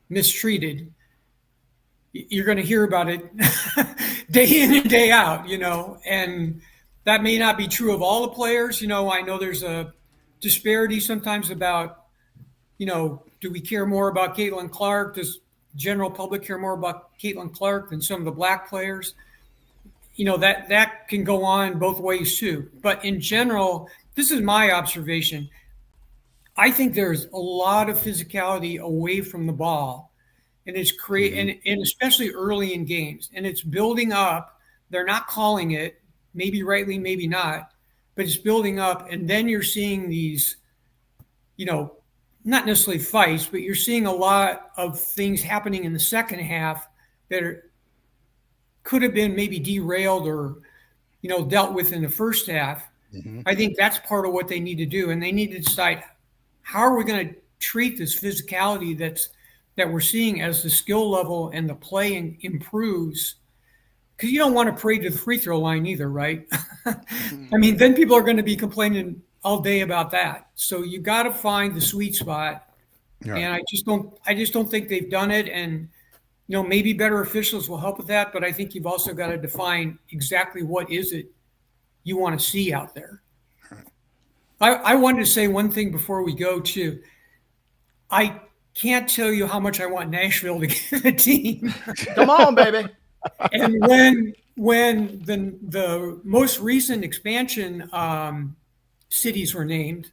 mistreated, you're going to hear about it day in and day out, and that may not be true of all the players. I know there's a disparity sometimes about, do we care more about Caitlin Clark? Does general public care more about Caitlin Clark than some of the black players? That can go on both ways too. But in general, this is my observation. I think there's a lot of physicality away from the ball, and it's and especially early in games, and it's building up. They're not calling it, maybe rightly, maybe not, but it's building up. And then you're seeing these, not necessarily fights, but you're seeing a lot of things happening in the second half that could have been maybe derailed or, dealt with in the first half. I think that's part of what they need to do. And they need to decide, how are we going to treat this physicality that we're seeing as the skill level and the play improves? Because you don't want to parade to the free throw line either, right? I mean, then people are going to be complaining all day about that. So you got to find the sweet spot. Yeah. And I just don't think they've done it. And, maybe better officials will help with that. But I think you've also got to define exactly what is it you want to see out there. I wanted to say one thing before we go too. I can't tell you how much I want Nashville to get a team. Come on, baby. And when the most recent expansion cities were named,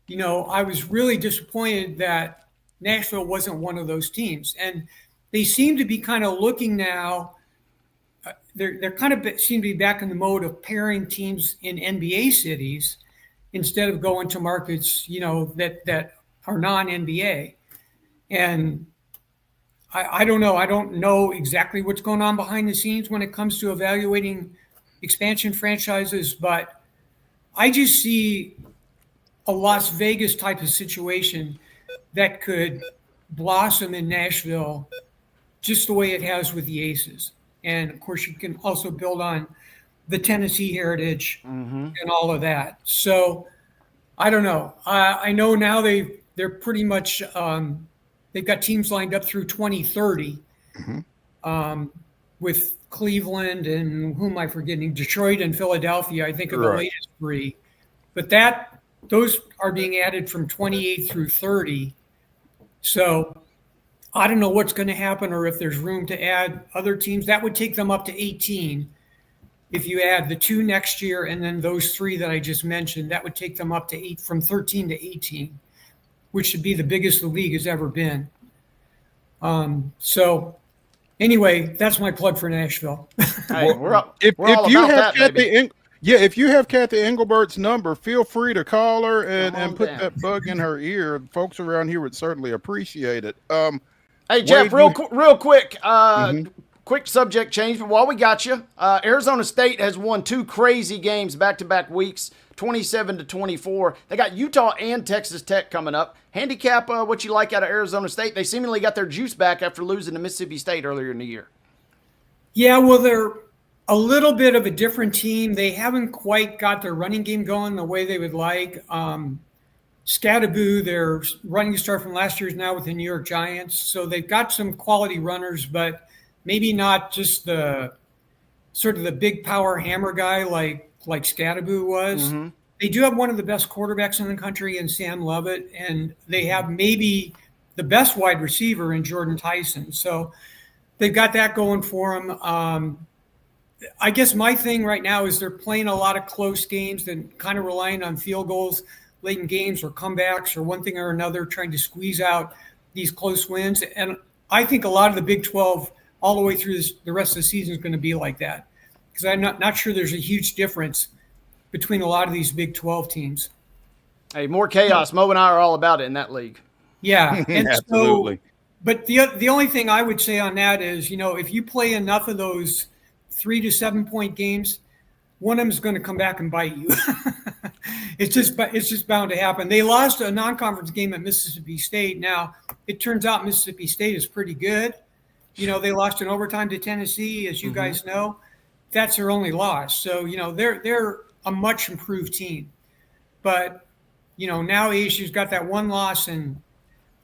I was really disappointed that Nashville wasn't one of those teams. And they seem to be kind of looking now. They're kind of seem to be back in the mode of pairing teams in NBA cities instead of going to markets, that are non-NBA. And I don't know. I don't know exactly what's going on behind the scenes when it comes to evaluating expansion franchises, but I just see a Las Vegas type of situation that could blossom in Nashville just the way it has with the Aces. And of course, you can also build on the Tennessee heritage and all of that. So I don't know. I know now they're pretty much they've got teams lined up through 2030 with Cleveland and who am I forgetting? Detroit and Philadelphia, I think, are the latest three. But those are being added from 28 through 30. So I don't know what's going to happen or if there's room to add other teams. That would take them up to 18. If you add the 2 next year and then those 3 that I just mentioned, that would take them up to from 13 to 18, which should be the biggest the league has ever been. So anyway, that's my plug for Nashville. Hey, if all you about have that, baby. if you have Kathy Engelbert's number, feel free to call her and put down. that bug in her ear. Folks around here would certainly appreciate it. Hey, Jeff, real quick, Mm-hmm. quick subject change, but while we got you, Arizona State has won 2 crazy games back-to-back weeks, 27-24. They got Utah and Texas Tech coming up. Handicap what you like out of Arizona State. They seemingly got their juice back after losing to Mississippi State earlier in the year. Yeah, well, they're a little bit of a different team. They haven't quite got their running game going the way they would like. Scattaboo, their running star from last year, is now with the New York Giants. So they've got some quality runners, but maybe not just the sort of the big power hammer guy like Scattaboo was. Mm-hmm. They do have one of the best quarterbacks in the country in Sam Lovett, and they have maybe the best wide receiver in Jordan Tyson. So they've got that going for them. I guess my thing right now is they're playing a lot of close games and kind of relying on field goals late in games or comebacks or one thing or another, trying to squeeze out these close wins. And I think a lot of the Big 12 all the way through the rest of the season is going to be like that, because I'm not sure there's a huge difference between a lot of these Big 12 teams. Hey, more chaos. Mo and I are all about it in that league. Yeah. And Absolutely. So, but the only thing I would say on that is, if you play enough of those 3 to 7 point games, one of them is going to come back and bite you. It's just bound to happen. They lost a non-conference game at Mississippi State. Now, it turns out Mississippi State is pretty good. They lost in overtime to Tennessee, as you guys know. That's their only loss. So, they're a much improved team. But, now ASU's got that one loss, and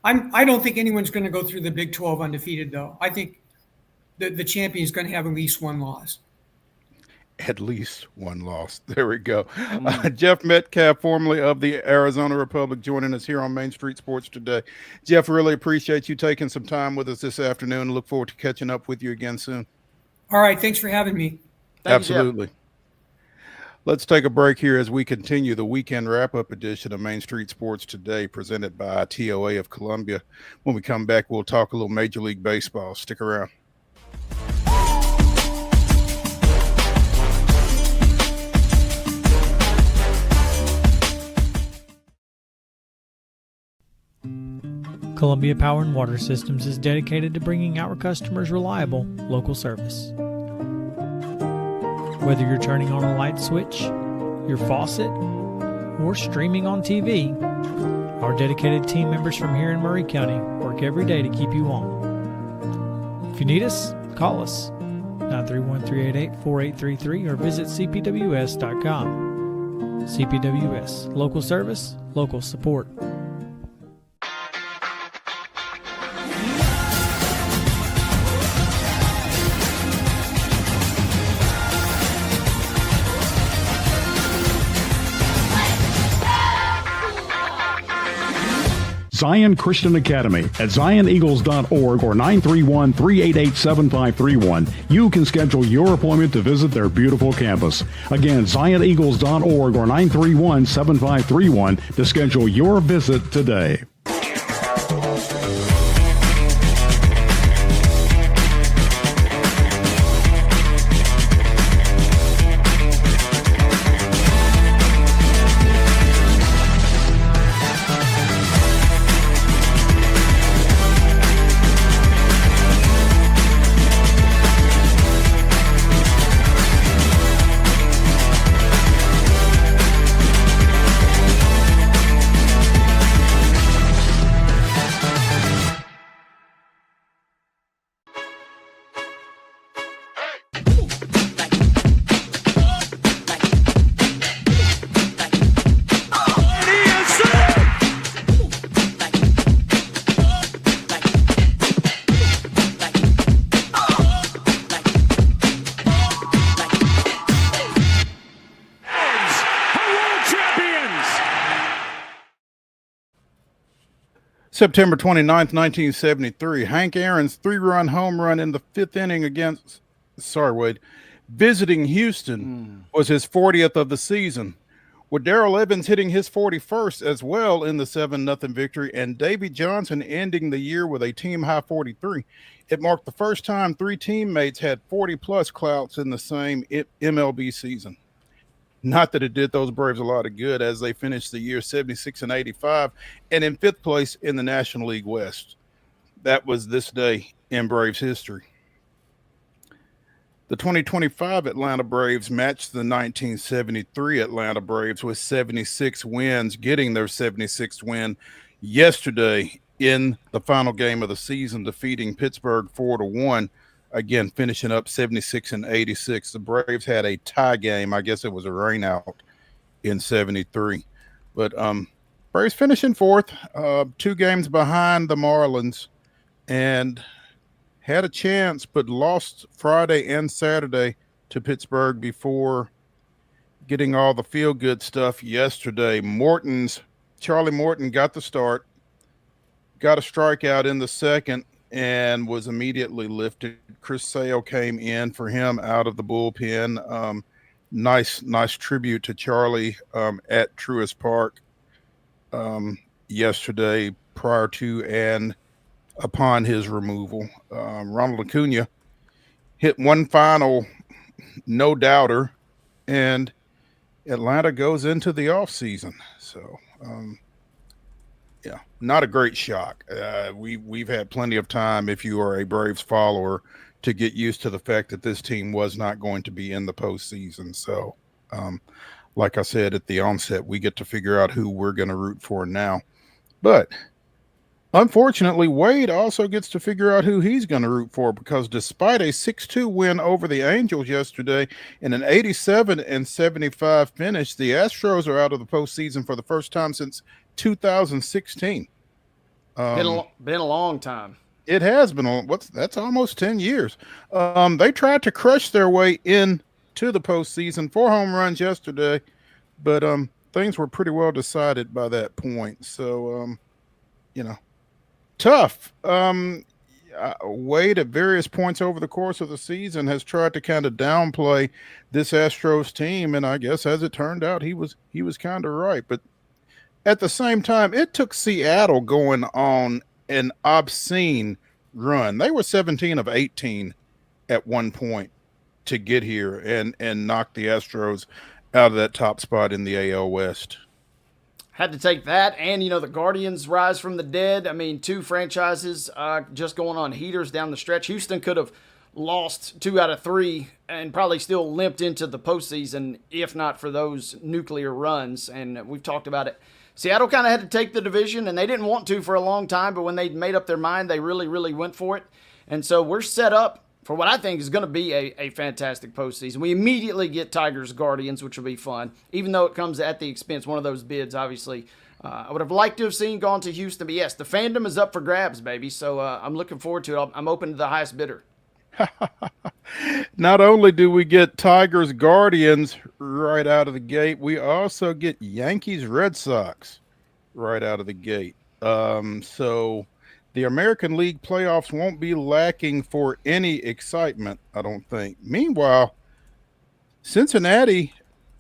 I don't think anyone's going to go through the Big 12 undefeated, though. I think the champion is going to have at least one loss. At least one loss. There we go. Jeff Metcalfe, formerly of the Arizona Republic, joining us here on Main Street Sports today. Jeff, really appreciate you taking some time with us this afternoon. Look forward to catching up with you again soon. All right. Thanks for having me. Absolutely. Let's take a break here as we continue the weekend wrap-up edition of Main Street Sports Today, presented by TOA of Columbia. When we come back, we'll talk a little Major League Baseball. Stick around. Columbia Power and Water Systems is dedicated to bringing our customers reliable, local service. Whether you're turning on a light switch, your faucet, or streaming on TV, our dedicated team members from here in Murray County work every day to keep you on. If you need us, call us 931-388-4833 or visit cpws.com. CPWS, local service, local support. Zion Christian Academy at zioneagles.org or 931-388-7531. You can schedule your appointment to visit their beautiful campus. Again, zioneagles.org or 931-7531 to schedule your visit today. September 29th, 1973, Hank Aaron's 3-run home run in the 5th inning visiting Houston, was his 40th of the season, with Darrell Evans hitting his 41st as well in the 7-0 victory, and Davy Johnson ending the year with a team high 43. It marked the first time 3 teammates had 40-plus clouts in the same MLB season. Not that it did those Braves a lot of good, as they finished the year 76-85 and in 5th place in the National League West. That was this day in Braves history. The 2025 Atlanta Braves matched the 1973 Atlanta Braves with 76 wins, getting their 76th win yesterday in the final game of the season, defeating Pittsburgh 4-1. Again, finishing up 76-86. The Braves had a tie game. I guess it was a rain out in 73. But Braves finishing 4th, 2 games behind the Marlins, and had a chance, but lost Friday and Saturday to Pittsburgh before getting all the feel-good stuff yesterday. Charlie Morton got the start, got a strikeout in the second, and was immediately lifted. Chris Sale came in for him out of the bullpen. Nice tribute to Charlie at Truist Park yesterday, prior to and upon his removal. Ronald Acuna hit one final no-doubter, and Atlanta goes into the offseason. So, yeah, not a great shock. We've had plenty of time, if you are a Braves follower, to get used to the fact that this team was not going to be in the postseason. So, like I said at the onset, we get to figure out who we're going to root for now. But unfortunately, Wade also gets to figure out who he's going to root for, because despite a 6-2 win over the Angels yesterday and an 87-75 finish, the Astros are out of the postseason for the first time since 2016. Been a long time. It has been. That's almost 10 years. They tried to crush their way into the postseason. 4 home runs yesterday, but things were pretty well decided by that point. So, tough. Wade at various points over the course of the season has tried to kind of downplay this Astros team, and I guess as it turned out, he was kind of right. But at the same time, it took Seattle going on an obscene run. They were 17 of 18 at one point to get here and knock the Astros out of that top spot in the AL West. Had to take that, and the Guardians rise from the dead. I mean, 2 franchises just going on heaters down the stretch. Houston could have lost 2 out of 3 and probably still limped into the postseason if not for those nuclear runs. And we've talked about it. Seattle kind of had to take the division, and they didn't want to for a long time, but when they made up their mind, they really, really went for it. And so we're set up for what I think is going to be a fantastic postseason. We immediately get Tigers Guardians, which will be fun, even though it comes at the expense. One of those bids, obviously, I would have liked to have seen gone to Houston, but yes, the fandom is up for grabs, baby. So I'm looking forward to it. I'm open to the highest bidder. Not only do we get Tigers Guardians right out of the gate, we also get Yankees Red Sox right out of the gate. So the American League playoffs won't be lacking for any excitement, I don't think. Meanwhile, Cincinnati,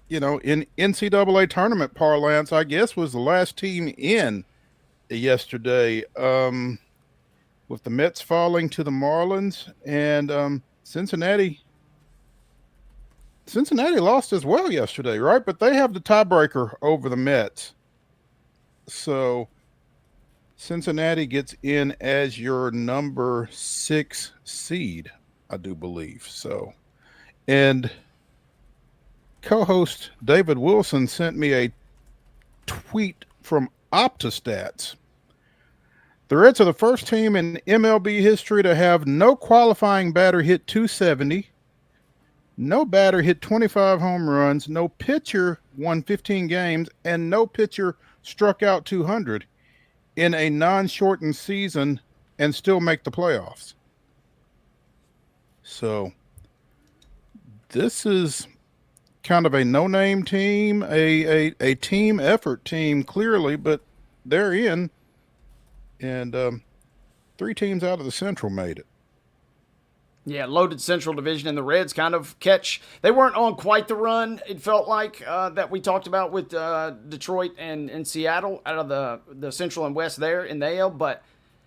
in NCAA tournament parlance, I guess was the last team in yesterday. With the Mets falling to the Marlins, and Cincinnati lost as well yesterday, right? But they have the tiebreaker over the Mets. So Cincinnati gets in as your number 6 seed, I do believe. So, and co-host David Wilson sent me a tweet from OptaStats. The Reds are the first team in MLB history to have no qualifying batter hit 270, no batter hit 25 home runs, no pitcher won 15 games, and no pitcher struck out 200 in a non-shortened season and still make the playoffs. So this is kind of a no-name team, a team effort team, clearly, but they're in. And 3 teams out of the Central made it. Yeah, loaded Central Division, and the Reds kind of they weren't on quite the run, it felt like, that we talked about with Detroit and Seattle out of the Central and West there in the AL, but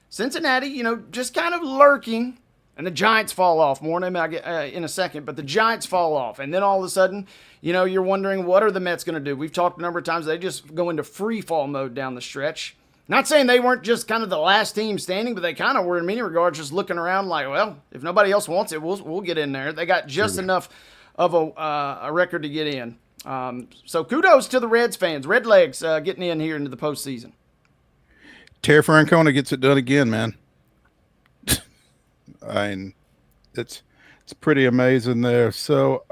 Cincinnati, just kind of lurking, and the Giants fall off. More on them in a second, but the Giants fall off, and then all of a sudden, you're wondering, what are the Mets going to do? We've talked a number of times, they just go into free fall mode down the stretch. Not saying they weren't just kind of the last team standing, but they kind of were in many regards just looking around like, well, if nobody else wants it, we'll get in there. They got just enough of a record to get in. So kudos to the Reds fans. Redlegs getting in here into the postseason. Terry Francona gets it done again, man. It's pretty amazing there. So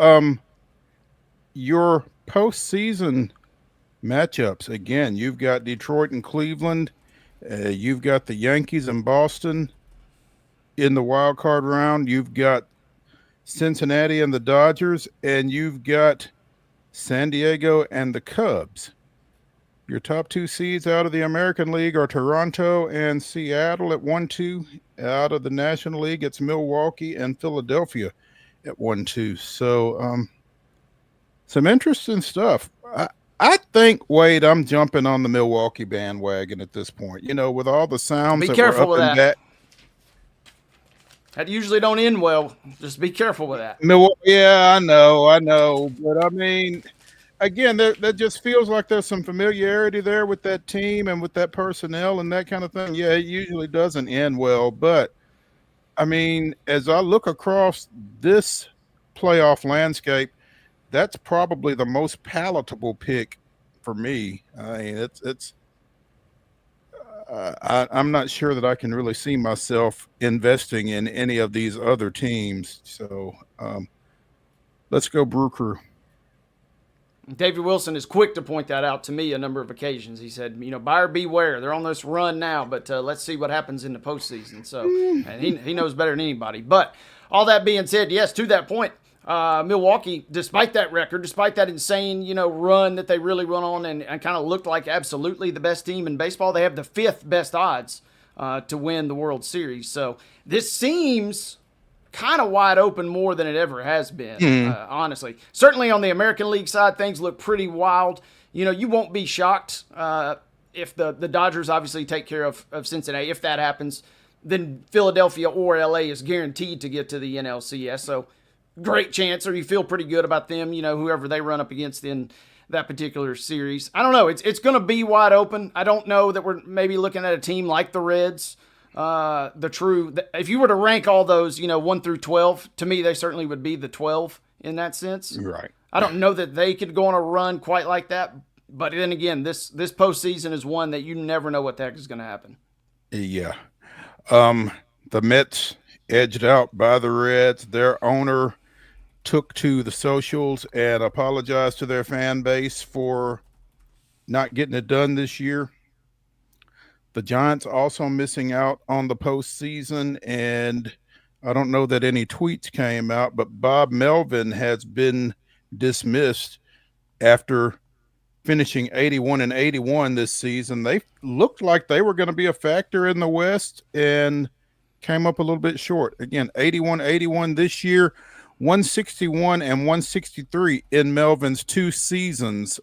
your postseason matchups, again, you've got Detroit and Cleveland, you've got the Yankees and Boston in the wild card round, you've got Cincinnati and the Dodgers, and you've got San Diego and the Cubs. Your top two seeds out of the American League are Toronto and Seattle at 1-2. Out of the National League, it's Milwaukee and Philadelphia at 1-2. So some interesting stuff. I think, Wade, I'm jumping on the Milwaukee bandwagon at this point. With all the sounds be that careful were up with and that. back. That usually don't end well. Just be careful with that. Yeah, I know. But, again, that just feels like there's some familiarity there with that team and with that personnel and that kind of thing. Yeah, it usually doesn't end well. But, as I look across this playoff landscape, that's probably the most palatable pick for me. I'm not sure that I can really see myself investing in any of these other teams. So let's go Brew Crew. David Wilson is quick to point that out to me a number of occasions. He said, buyer beware. They're on this run now, but let's see what happens in the postseason. So and he knows better than anybody. But all that being said, yes, to that point, Milwaukee, despite that record, despite that insane, run that they really run on and kind of looked like absolutely the best team in baseball, they have the 5th best odds to win the World Series. So this seems kind of wide open more than it ever has been, honestly. Certainly on the American League side, things look pretty wild. You won't be shocked if the Dodgers obviously take care of Cincinnati. If that happens, then Philadelphia or LA is guaranteed to get to the NLCS. So great chance, or you feel pretty good about them, whoever they run up against in that particular series. I don't know. It's going to be wide open. I don't know that we're maybe looking at a team like the Reds. If you were to rank all those, 1 through 12, to me, they certainly would be the 12 in that sense. Right. I don't know that they could go on a run quite like that. But then again, this postseason is one that you never know what the heck is going to happen. Yeah. The Mets edged out by the Reds. Their owner took to the socials and apologized to their fan base for not getting it done this year. The Giants also missing out on the postseason, and I don't know that any tweets came out, but Bob Melvin has been dismissed after finishing 81-81 this season. They looked like they were going to be a factor in the West and came up a little bit short. Again, 81-81 this year. 161 and 163 in Melvin's 2 seasons.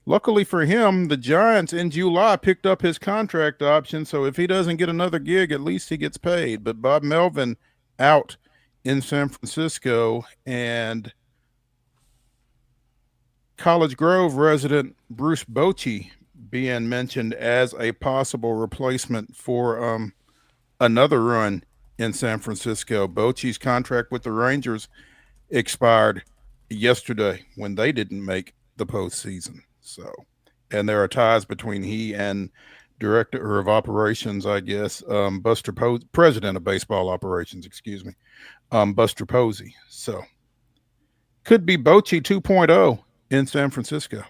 Luckily for him, the Giants in July picked up his contract option, so if he doesn't get another gig, at least he gets paid. But Bob Melvin out in San Francisco, and College Grove resident Bruce Bochy being mentioned as a possible replacement for another run in San Francisco. Bochy's contract with the Rangers expired yesterday when they didn't make the postseason. So, and there are ties between he and director of operations, I guess, Buster Posey, president of baseball operations, Buster Posey. So, could be Bochy 2.0 in San Francisco.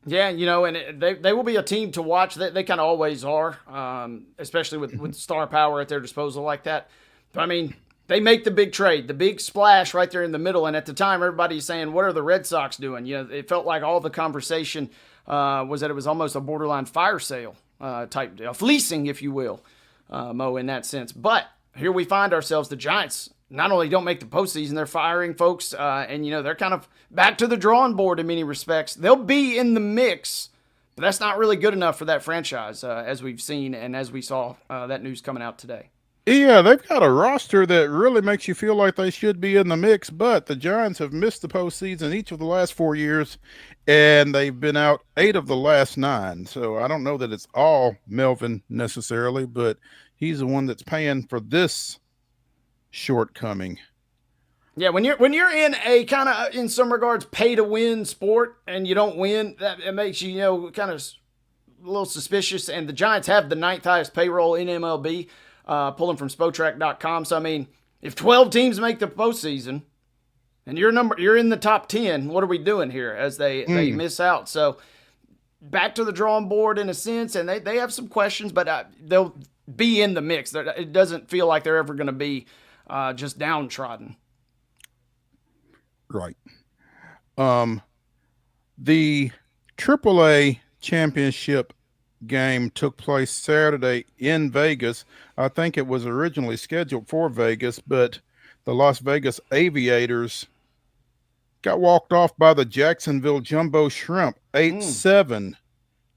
Yeah, and they will be a team to watch. They kind of always are, especially with star power at their disposal like that. But, they make the big trade, the big splash right there in the middle. And at the time, everybody's saying, what are the Red Sox doing? It felt like all the conversation was that it was almost a borderline fire sale type deal, fleecing, if you will, Mo, in that sense. But here we find ourselves. The Giants not only don't make the postseason, they're firing folks, and they're kind of back to the drawing board in many respects. They'll be in the mix, but that's not really good enough for that franchise, as we've seen and as we saw that news coming out today. Yeah, they've got a roster that really makes you feel like they should be in the mix, but the Giants have missed the postseason each of the last 4 years, and they've been out 8 of the last 9. So I don't know that it's all Melvin necessarily, but he's the one that's paying for this shortcoming. Yeah, when you're in a kind of, in some regards, pay to win sport and you don't win, that it makes you kind of a little suspicious. And the Giants have the 9th highest payroll in MLB. Pulling from Spotrac.com. So, I mean, if 12 teams make the postseason and you're in the top 10, what are we doing here as they miss out? So, back to the drawing board in a sense, and they have some questions, but they'll be in the mix. It doesn't feel like they're ever going to be just downtrodden. Right. The AAA championship game took place Saturday in Vegas. I think it was originally scheduled for Vegas, but the Las Vegas Aviators got walked off by the Jacksonville Jumbo Shrimp. 8-7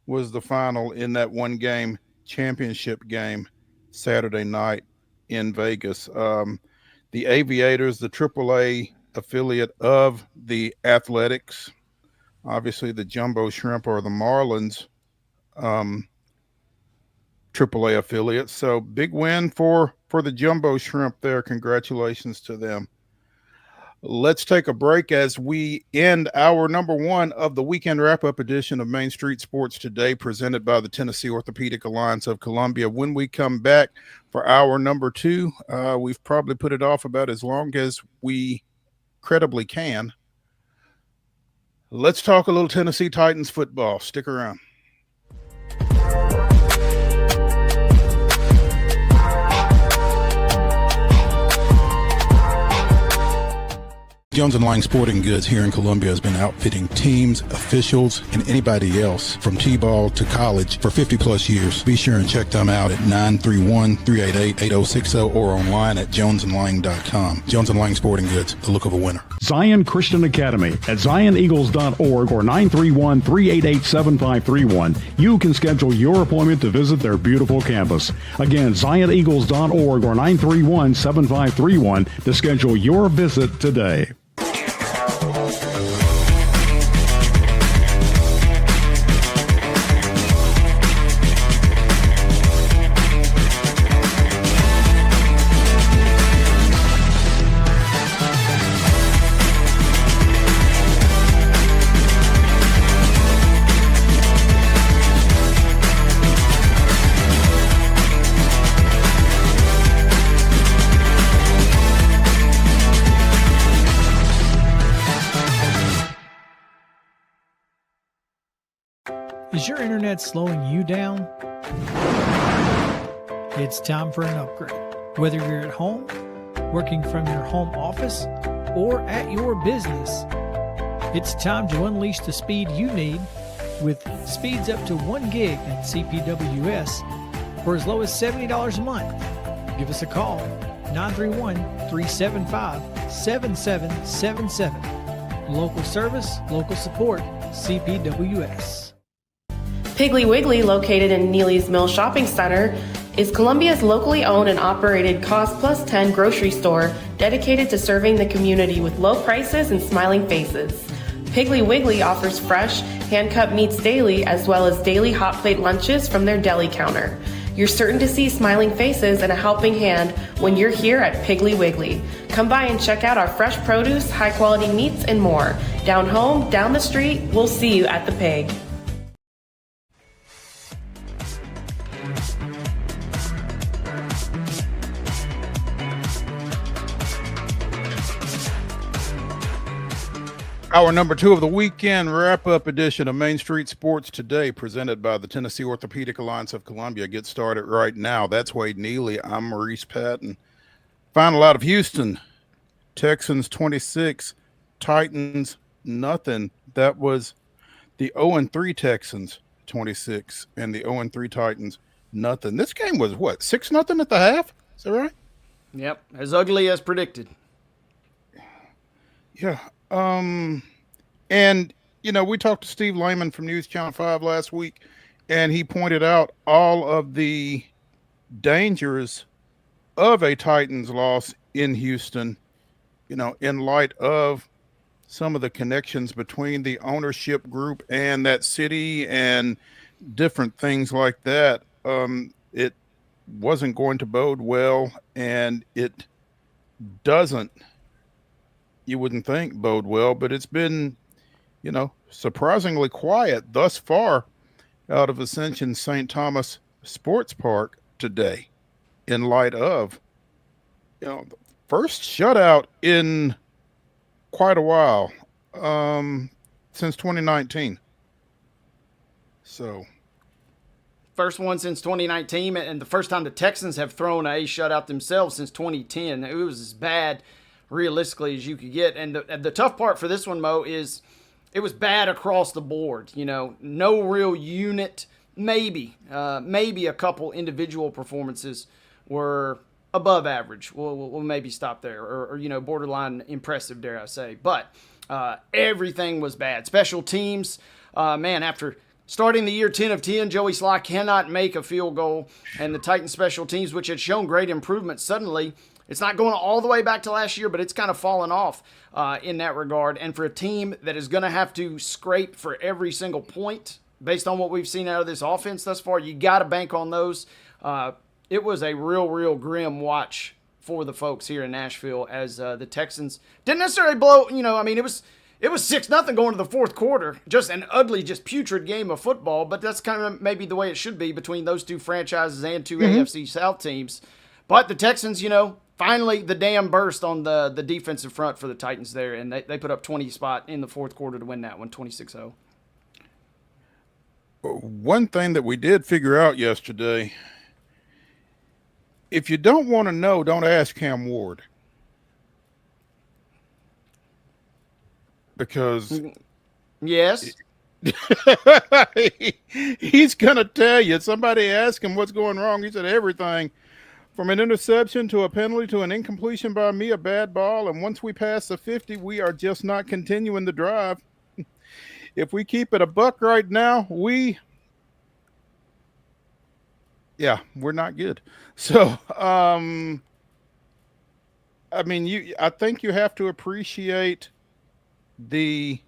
was the final in that one game championship game Saturday night in Vegas. The Aviators, the AAA affiliate of the Athletics. Obviously the Jumbo Shrimp are the Marlins AAA affiliate. So big win for the Jumbo Shrimp there. Congratulations to them. Let's take a break as we end our number 1 of the weekend wrap-up edition of Main Street Sports Today, presented by the Tennessee Orthopedic Alliance of Columbia. When we come back for our number 2, we've probably put it off about as long as we credibly can. Let's talk a little Tennessee Titans football. Stick around. Jones & Lang Sporting Goods here in Columbia has been outfitting teams, officials, and anybody else from T-ball to college for 50 plus years. Be sure and check them out at 931-388-8060 or online at jonesandlang.com. Jones & Lang Sporting Goods, the look of a winner. Zion Christian Academy at zioneagles.org or 931-388-7531. You can schedule your appointment to visit their beautiful campus. Again, zioneagles.org or 931-7531 to schedule your visit today. Is your internet slowing you down? It's time for an upgrade. Whether you're at home, working from your home office, or at your business, it's time to unleash the speed you need with speeds up to 1 gig at CPWS for as low as $70 a month. Give us a call, 931-375-7777. Local service, local support, CPWS. Piggly Wiggly, located in Neely's Mill Shopping Center, is Columbia's locally owned and operated Cost Plus 10 grocery store dedicated to serving the community with low prices and smiling faces. Piggly Wiggly offers fresh, hand-cut meats daily as well as daily hot plate lunches from their deli counter. You're certain to see smiling faces and a helping hand when you're here at Piggly Wiggly. Come by and check out our fresh produce, high-quality meats, and more. Down home, down the street, we'll see you at the Pig. Our number 2 of the weekend wrap-up edition of Main Street Sports Today, presented by the Tennessee Orthopedic Alliance of Columbia. Get started right now. That's Wade Neely. I'm Maurice Patton. Final out of Houston. Texans 26, Titans nothing. That was the 0-3 Texans 26 and the 0-3 Titans nothing. This game was what, 6-0 at the half? Is that right? Yep, as ugly as predicted. Yeah. And, we talked to Steve Lehman from News Channel 5 last week, and he pointed out all of the dangers of a Titans loss in Houston, in light of some of the connections between the ownership group and that city and different things like that. It wasn't going to bode well, and it doesn't, you wouldn't think, bode well, but it's been, surprisingly quiet thus far out of Ascension St. Thomas Sports Park today, in light of, the first shutout in quite a while, since 2019. So, first one since 2019, and the first time the Texans have thrown a shutout themselves since 2010. It was as bad, realistically, as you could get. And the tough part for this one, Mo, is it was bad across the board. No real unit. Maybe a couple individual performances were above average. We'll maybe stop there, or borderline impressive, dare I say. But everything was bad. Special teams, after starting the year 10 of 10, Joey Sly cannot make a field goal, and the Titans special teams, which had shown great improvement, suddenly it's not going all the way back to last year, but it's kind of fallen off in that regard. And for a team that is going to have to scrape for every single point, based on what we've seen out of this offense thus far, you got to bank on those. It was a real grim watch for the folks here in Nashville as the Texans didn't necessarily blow. It was 6-0 going to the fourth quarter. Just an ugly, just putrid game of football. But that's kind of maybe the way it should be between those two franchises and two AFC South teams. But the Texans, finally the dam burst on the defensive front for the Titans there, and they put up 20 spot in the fourth quarter to win that one, 26-0. One thing that we did figure out yesterday, if you don't want to know, don't ask Cam Ward. Because yes, he's going to tell you. Somebody asked him what's going wrong. He said everything from an interception to a penalty to an incompletion by me, a bad ball. And once we pass the 50, we are just not continuing the drive. If we keep it a buck right now, we're not good. So, I think you have to appreciate the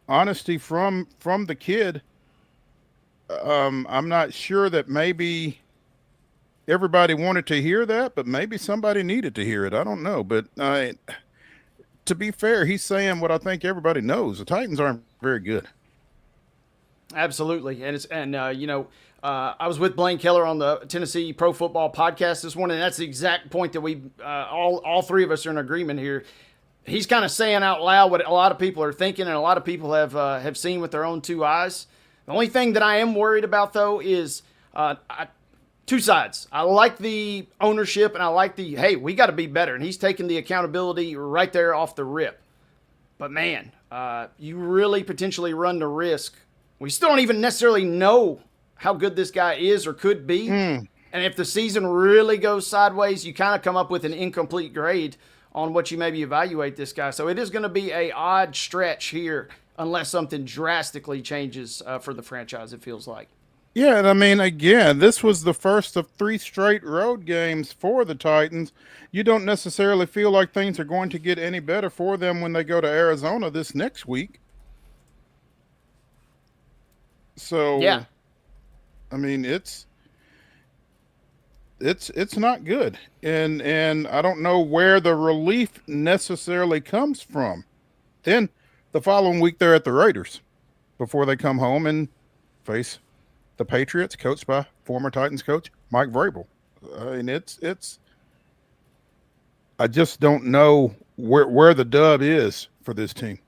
honesty from the kid. I'm not sure that maybe everybody wanted to hear that, but maybe somebody needed to hear it. I don't know. But to be fair, he's saying what I think everybody knows. The Titans aren't very good. Absolutely. I was with Blaine Keller on the Tennessee Pro Football podcast this morning, and that's the exact point that we all three of us are in agreement here. He's kind of saying out loud what a lot of people are thinking, and a lot of people have seen with their own two eyes. The only thing that I am worried about, though, is two sides. I like the ownership, and I like hey, we got to be better, and he's taking the accountability right there off the rip. But, man, you really potentially run the risk. We still don't even necessarily know how good this guy is or could be. And if the season really goes sideways, you kind of come up with an incomplete grade on what you maybe evaluate this guy. So it is going to be a odd stretch here unless something drastically changes for the franchise, it feels like. Yeah, and again, this was the first of 3 straight road games for the Titans. You don't necessarily feel like things are going to get any better for them when they go to Arizona this next week. So, yeah. It's not good. And I don't know where the relief necessarily comes from. Then the following week they're at the Raiders before they come home and face the Patriots, coached by former Titans coach Mike Vrabel. I just don't know where the dub is for this team.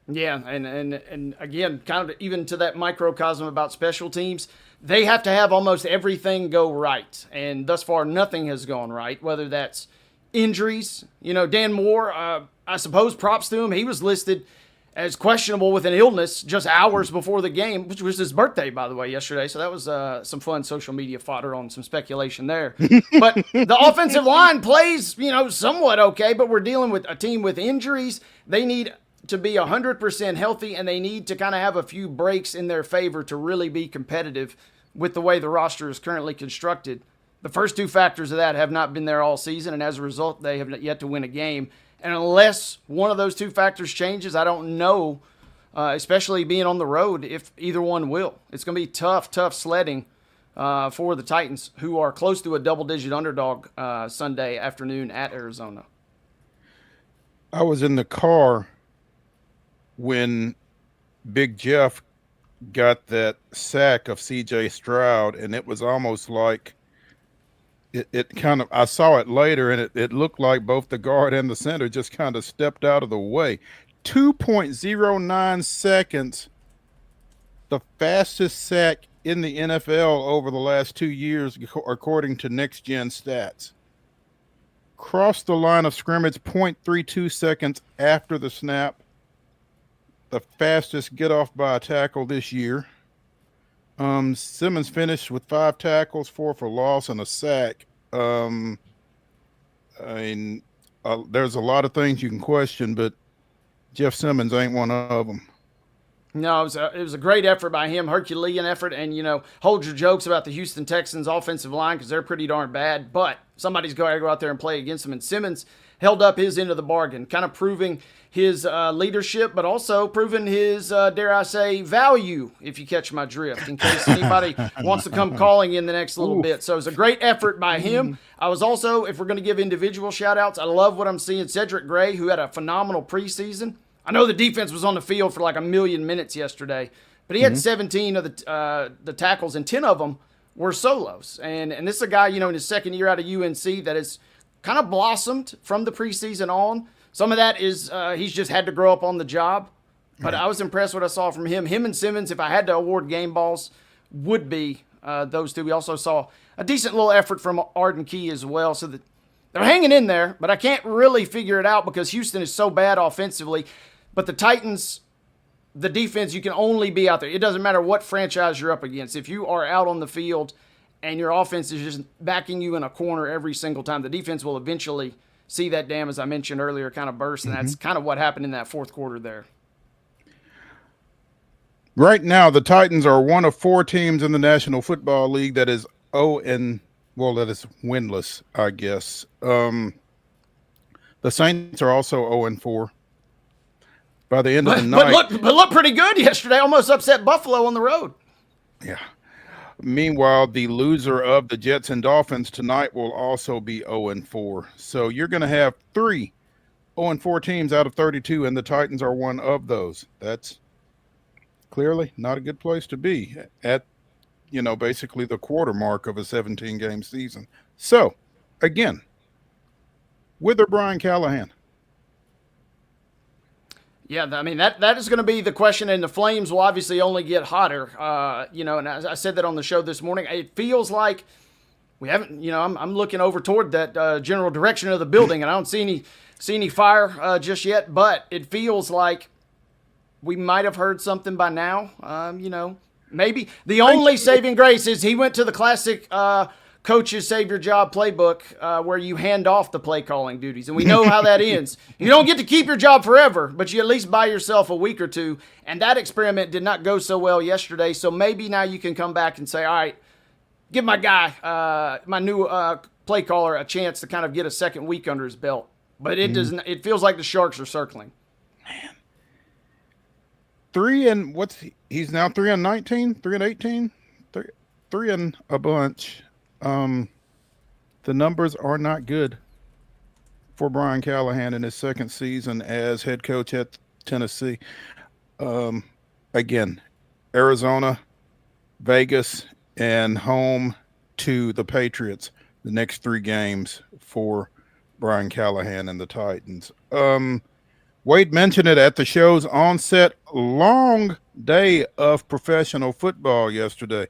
Yeah, and again, kind of even to that microcosm about special teams, they have to have almost everything go right. And thus far, nothing has gone right, whether that's injuries. Dan Moore, I suppose props to him. He was listed as questionable with an illness just hours before the game, which was his birthday, by the way, yesterday. So that was some fun social media fodder on some speculation there. But the offensive line plays, somewhat okay, but we're dealing with a team with injuries. They need to be 100% healthy, and they need to kind of have a few breaks in their favor to really be competitive with the way the roster is currently constructed. The first two factors of that have not been there all season, and as a result, they have yet to win a game. And unless one of those two factors changes, I don't know, especially being on the road, if either one will. It's going to be tough sledding for the Titans, who are close to a double-digit underdog Sunday afternoon at Arizona. I was in the car when Big Jeff got that sack of C.J. Stroud, and it was almost like it kind of, I saw it later, and it looked like both the guard and the center just kind of stepped out of the way. 2.09 seconds, the fastest sack in the NFL over the last 2 years, according to Next Gen Stats. Crossed the line of scrimmage 0.32 seconds after the snap. The fastest get off by a tackle this year. Simmons finished with 5 tackles, 4 for loss, and a sack. There's a lot of things you can question, but Jeff Simmons ain't one of them. No, it was a great effort by him, Herculean effort, and, hold your jokes about the Houston Texans offensive line because they're pretty darn bad, but somebody's got to go out there and play against them, and Simmons held up his end of the bargain, kind of proving his leadership, but also proving his, dare I say, value, if you catch my drift, in case anybody wants to come calling in the next little bit. So it was a great effort by him. I was also, if we're going to give individual shout-outs, I love what I'm seeing. Cedric Gray, who had a phenomenal preseason. I know the defense was on the field for like 1 million minutes yesterday, but he had 17 of the tackles, and 10 of them were solos. And this is a guy, in his second year out of UNC that has kind of blossomed from the preseason on. Some of that is he's just had to grow up on the job. But I was impressed what I saw from him. Him and Simmons, if I had to award game balls, would be those two. We also saw a decent little effort from Arden Key as well. So that they're hanging in there, but I can't really figure it out because Houston is so bad offensively. But the Titans, the defense, you can only be out there. It doesn't matter what franchise you're up against. If you are out on the field and your offense is just backing you in a corner every single time, the defense will eventually see that dam, as I mentioned earlier, kind of burst, and that's kind of what happened in that fourth quarter there. Right now, the Titans are one of 4 teams in the National Football League that is that is winless, I guess. The Saints are also 0-4. By the end of the night. But look pretty good yesterday. Almost upset Buffalo on the road. Yeah. Meanwhile, the loser of the Jets and Dolphins tonight will also be 0-4. So you're going to have 3 0-4 teams out of 32, and the Titans are one of those. That's clearly not a good place to be at, basically the quarter mark of a 17-game season. So, again, with or Brian Callahan? Yeah, I mean, that is going to be the question, and the flames will obviously only get hotter. And as I said that on the show this morning, it feels like we haven't, I'm looking over toward that general direction of the building, and I don't see any fire just yet, but it feels like we might have heard something by now. Maybe the only saving grace is he went to the classic coaches save your job playbook where you hand off the play calling duties, and we know how that ends. You don't get to keep your job forever, but you at least buy yourself a week or two, and that experiment did not go so well yesterday. So maybe now you can come back and say, all right, give my guy, my new play caller, a chance to kind of get a second week under his belt. But it doesn't. It feels like the Sharks are circling. Man, he's now 3-19, 3-18, 3 and a bunch. The numbers are not good for Brian Callahan in his second season as head coach at Tennessee. Again, Arizona, Vegas, and home to the Patriots, the next 3 games for Brian Callahan and the Titans. Wade mentioned it at the show's onset. Long day of professional football yesterday.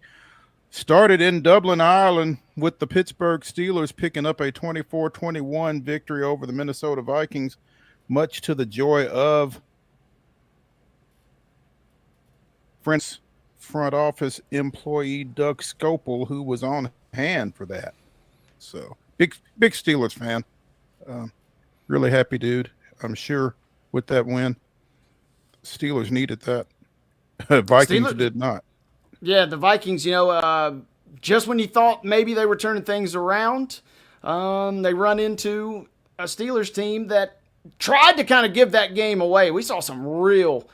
Started in Dublin, Ireland, with the Pittsburgh Steelers picking up a 24-21 victory over the Minnesota Vikings, much to the joy of front office employee Doug Scopel, who was on hand for that. So big Steelers fan. Really happy dude. I'm sure with that win, Steelers needed that. Vikings did not. Yeah, the Vikings, just when you thought maybe they were turning things around, they run into a Steelers team that tried to kind of give that game away. We saw some real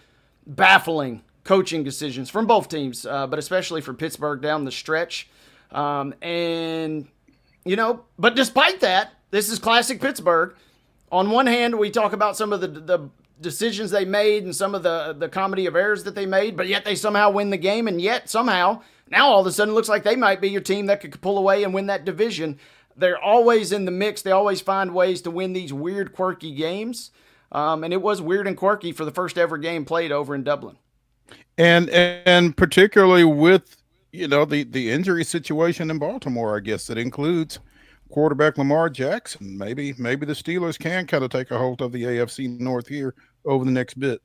baffling coaching decisions from both teams, but especially for Pittsburgh down the stretch. But despite that, this is classic Pittsburgh. On one hand, we talk about some of the decisions they made and some of the comedy of errors that they made, but yet they somehow win the game, and yet somehow now all of a sudden it looks like they might be your team that could pull away and win that division. They're always in the mix. They always find ways to win these weird, quirky games, and it was weird and quirky for the first ever game played over in Dublin. And particularly with the injury situation in Baltimore, I guess that includes quarterback Lamar Jackson. Maybe the Steelers can kind of take a hold of the AFC North here over the next bit.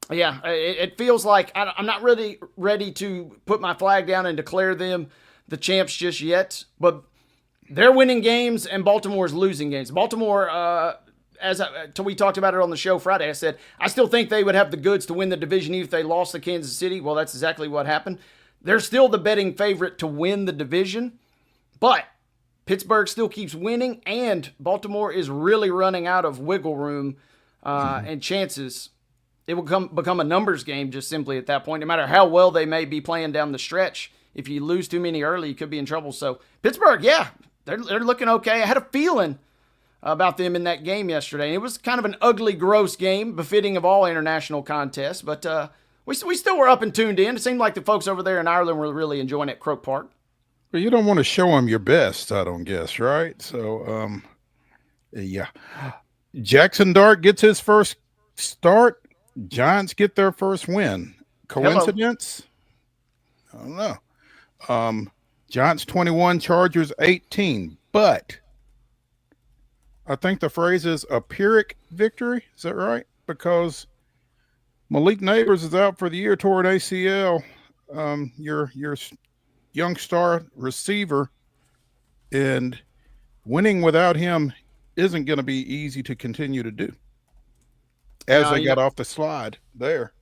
Yeah, it feels like I'm not really ready to put my flag down and declare them the champs just yet, but they're winning games and Baltimore's losing games. Baltimore, till we talked about it on the show Friday, I said I still think they would have the goods to win the division even if they lost to Kansas City. Well, that's exactly what happened. They're still the betting favorite to win the division, but Pittsburgh still keeps winning, and Baltimore is really running out of wiggle room and chances. It will become a numbers game just simply at that point, no matter how well they may be playing down the stretch. If you lose too many early, you could be in trouble. So Pittsburgh, yeah, they're looking okay. I had a feeling about them in that game yesterday. It was kind of an ugly, gross game, befitting of all international contests, but we still were up and tuned in. It seemed like the folks over there in Ireland were really enjoying it at Croke Park. But you don't want to show them your best, I don't guess, right? So, yeah. Jackson Dart gets his first start. Giants get their first win. Coincidence? Hello. I don't know. Giants 21, Chargers 18. But I think the phrase is a Pyrrhic victory. Is that right? Because Malik Neighbors is out for the year, toward ACL. Your young star receiver, and winning without him isn't going to be easy to continue to do. As they got off the slide there.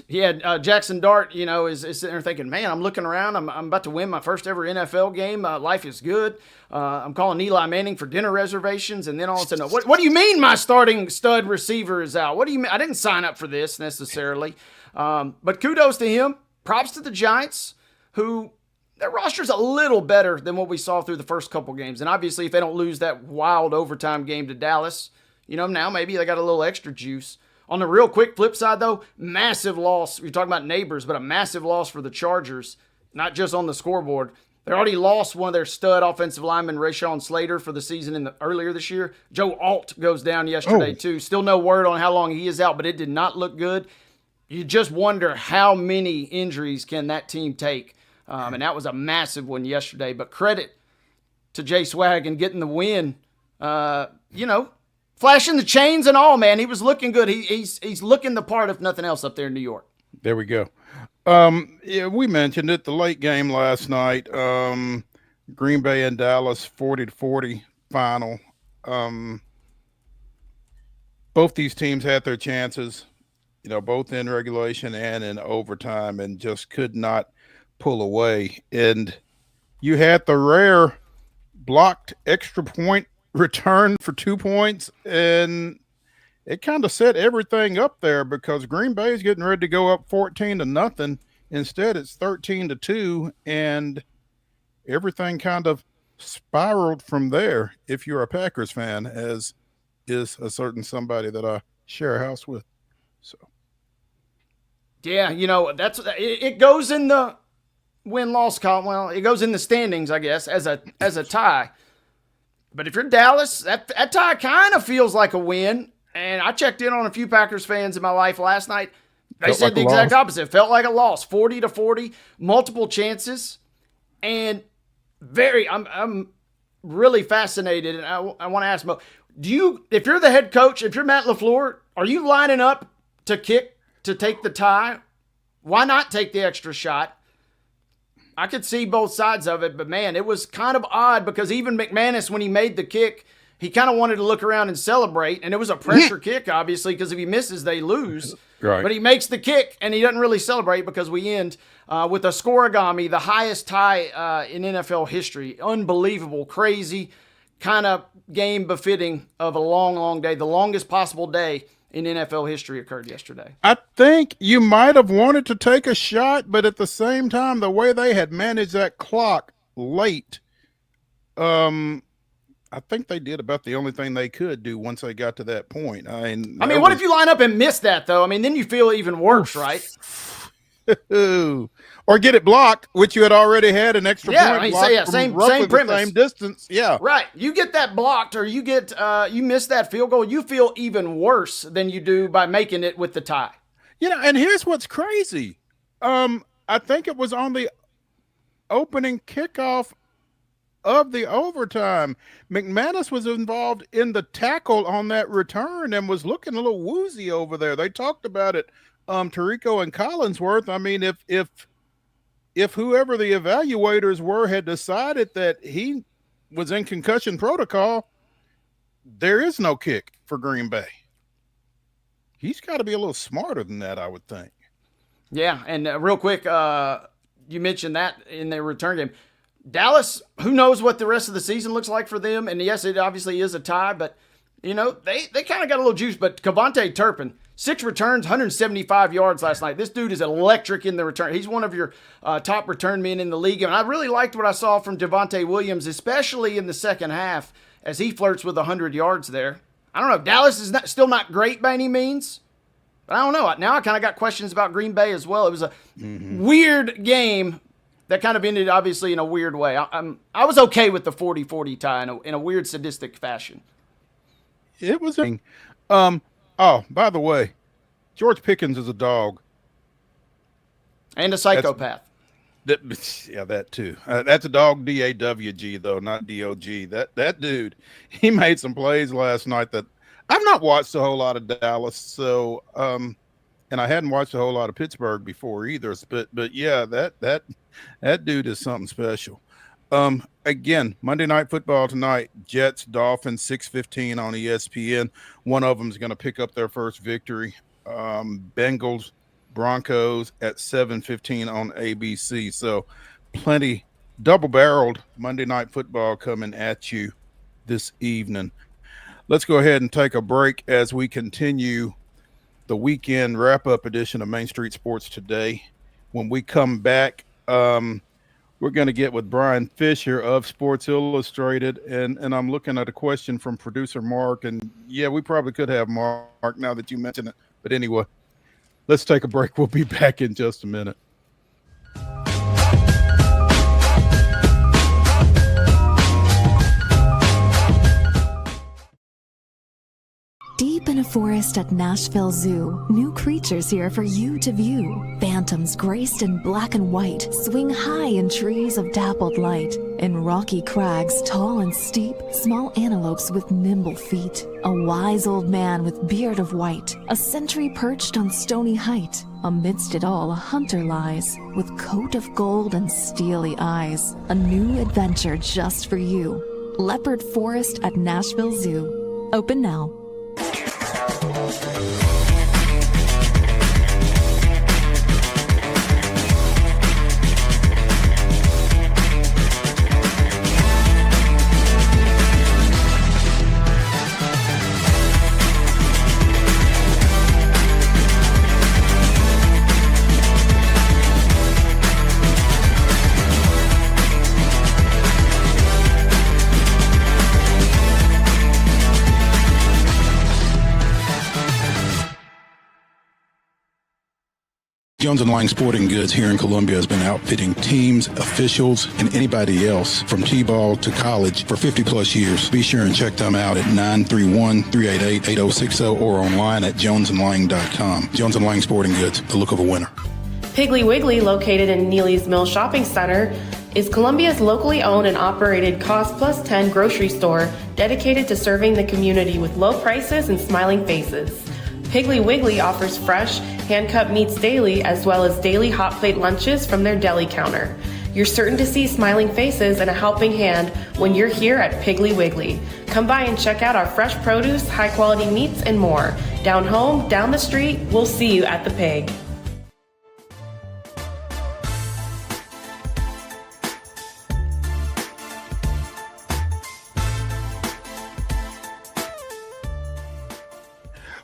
Yeah, Jackson Dart, is sitting there thinking, man, I'm looking around. I'm about to win my first ever NFL game. Life is good. I'm calling Eli Manning for dinner reservations. And then all of a sudden, what do you mean my starting stud receiver is out? What do you mean? I didn't sign up for this necessarily. But kudos to him. Props to the Giants, who their roster's a little better than what we saw through the first couple games. And obviously, if they don't lose that wild overtime game to Dallas, now maybe they got a little extra juice. On the real quick flip side, though, massive loss. You're talking about Neighbors, but a massive loss for the Chargers, not just on the scoreboard. They already lost one of their stud offensive linemen, Rashawn Slater, for the season earlier this year. Joe Alt goes down yesterday, too. Still no word on how long he is out, but it did not look good. You just wonder how many injuries can that team take. And that was a massive one yesterday. But credit to Jay Swag and getting the win. Flashing the chains and all, man. He was looking good. He's looking the part, if nothing else, up there in New York. There we go. Yeah, we mentioned it, the late game last night. Green Bay and Dallas, 40-40 final. Both these teams had their chances, both in regulation and in overtime, and just could not pull away. And you had the rare blocked extra point return for 2 points, and it kind of set everything up there because Green Bay is getting ready to go up 14-0. Instead, it's 13-2, and everything kind of spiraled from there. If you're a Packers fan, as is a certain somebody that I share a house with. So, yeah, that's it goes in the win-loss column. Well, it goes in the standings, I guess, as a tie. But if you're Dallas, that tie kind of feels like a win. And I checked in on a few Packers fans in my life last night. They said the exact opposite. It felt like a loss. 40-40, multiple chances. And I'm really fascinated. And I want to ask Mo, if you're the head coach, if you're Matt LaFleur, are you lining up to kick to take the tie? Why not take the extra shot? I could see both sides of it, but man, it was kind of odd because even McManus, when he made the kick, he kind of wanted to look around and celebrate, and it was a pressure kick, obviously, because if he misses, they lose. Right. But he makes the kick, and he doesn't really celebrate because we end with a scoregami, the highest tie in NFL history. Unbelievable, crazy, kind of game befitting of a long, long day. The longest possible day in NFL history occurred yesterday. I think you might have wanted to take a shot, but at the same time, the way they had managed that clock late, I think they did about the only thing they could do once they got to that point. I mean, what if you line up and miss that, though? I mean, then you feel even worse, right? Or get it blocked, which you had already had an extra point I mean, blocked from same roughly premise. the same distance. Yeah. Right. You get that blocked or you get you miss that field goal, you feel even worse than you do by making it with the tie. You know, and here's what's crazy. I think it was on the opening kickoff of the overtime. McManus was involved in the tackle on that return and was looking a little woozy over there. They talked about it, Tirico and Collinsworth. I mean, if whoever the evaluators were had decided that he was in concussion protocol, there is no kick for Green Bay. He's got to be a little smarter than that, I would think. Yeah, and real quick, you mentioned that in their return game. Dallas, who knows what the rest of the season looks like for them? And yes, it obviously is a tie, but, you know, they kind of got a little juice. But Kevontae Turpin, 6 returns, 175 yards last night. This dude is electric in the return. He's one of your top return men in the league. And I really liked what I saw from Javonte Williams, especially in the second half, as he flirts with 100 yards there. I don't know. Dallas is still not great by any means. But I don't know. Now I kind of got questions about Green Bay as well. It was a weird game that kind of ended, obviously, in a weird way. I was okay with the 40-40 tie in a weird, sadistic fashion. It was oh, by the way, George Pickens is a dog. And a psychopath. That too. That's a dog, D-A-W-G, though, not D-O-G. That dude, he made some plays last night that I've not watched a whole lot of Dallas, so and I hadn't watched a whole lot of Pittsburgh before either. But yeah, that dude is something special. Again, Monday Night Football tonight, Jets, Dolphins, 6:15 on ESPN. One of them is going to pick up their first victory. Bengals, Broncos at 7:15 on ABC. So plenty double-barreled Monday Night Football coming at you this evening. Let's go ahead and take a break as we continue the weekend wrap-up edition of Main Street Sports Today. When we come back, we're going to get with Bryan Fischer of Sports Illustrated, and I'm looking at a question from producer Mark, and yeah, we probably could have Mark now that you mention it. But anyway, let's take a break. We'll be back in just a minute. Deep in a forest at Nashville Zoo, new creatures here for you to view. Phantoms graced in black and white swing high in trees of dappled light. In rocky crags, tall and steep, small antelopes with nimble feet. A wise old man with beard of white, a sentry perched on stony height. Amidst it all, a hunter lies, with coat of gold and steely eyes. A new adventure just for you. Leopard Forest at Nashville Zoo. Open now. Jones & Lang Sporting Goods here in Columbia has been outfitting teams, officials, and anybody else from T-ball to college for 50-plus years. Be sure and check them out at 931-388-8060 or online at jonesandlang.com. Jones & Lang Sporting Goods, the look of a winner. Piggly Wiggly, located in Neely's Mill Shopping Center, is Columbia's locally owned and operated Cost Plus 10 grocery store dedicated to serving the community with low prices and smiling faces. Piggly Wiggly offers fresh, hand-cut meats daily as well as daily hot plate lunches from their deli counter. You're certain to see smiling faces and a helping hand when you're here at Piggly Wiggly. Come by and check out our fresh produce, high-quality meats, and more. Down home, down the street, we'll see you at the Pig.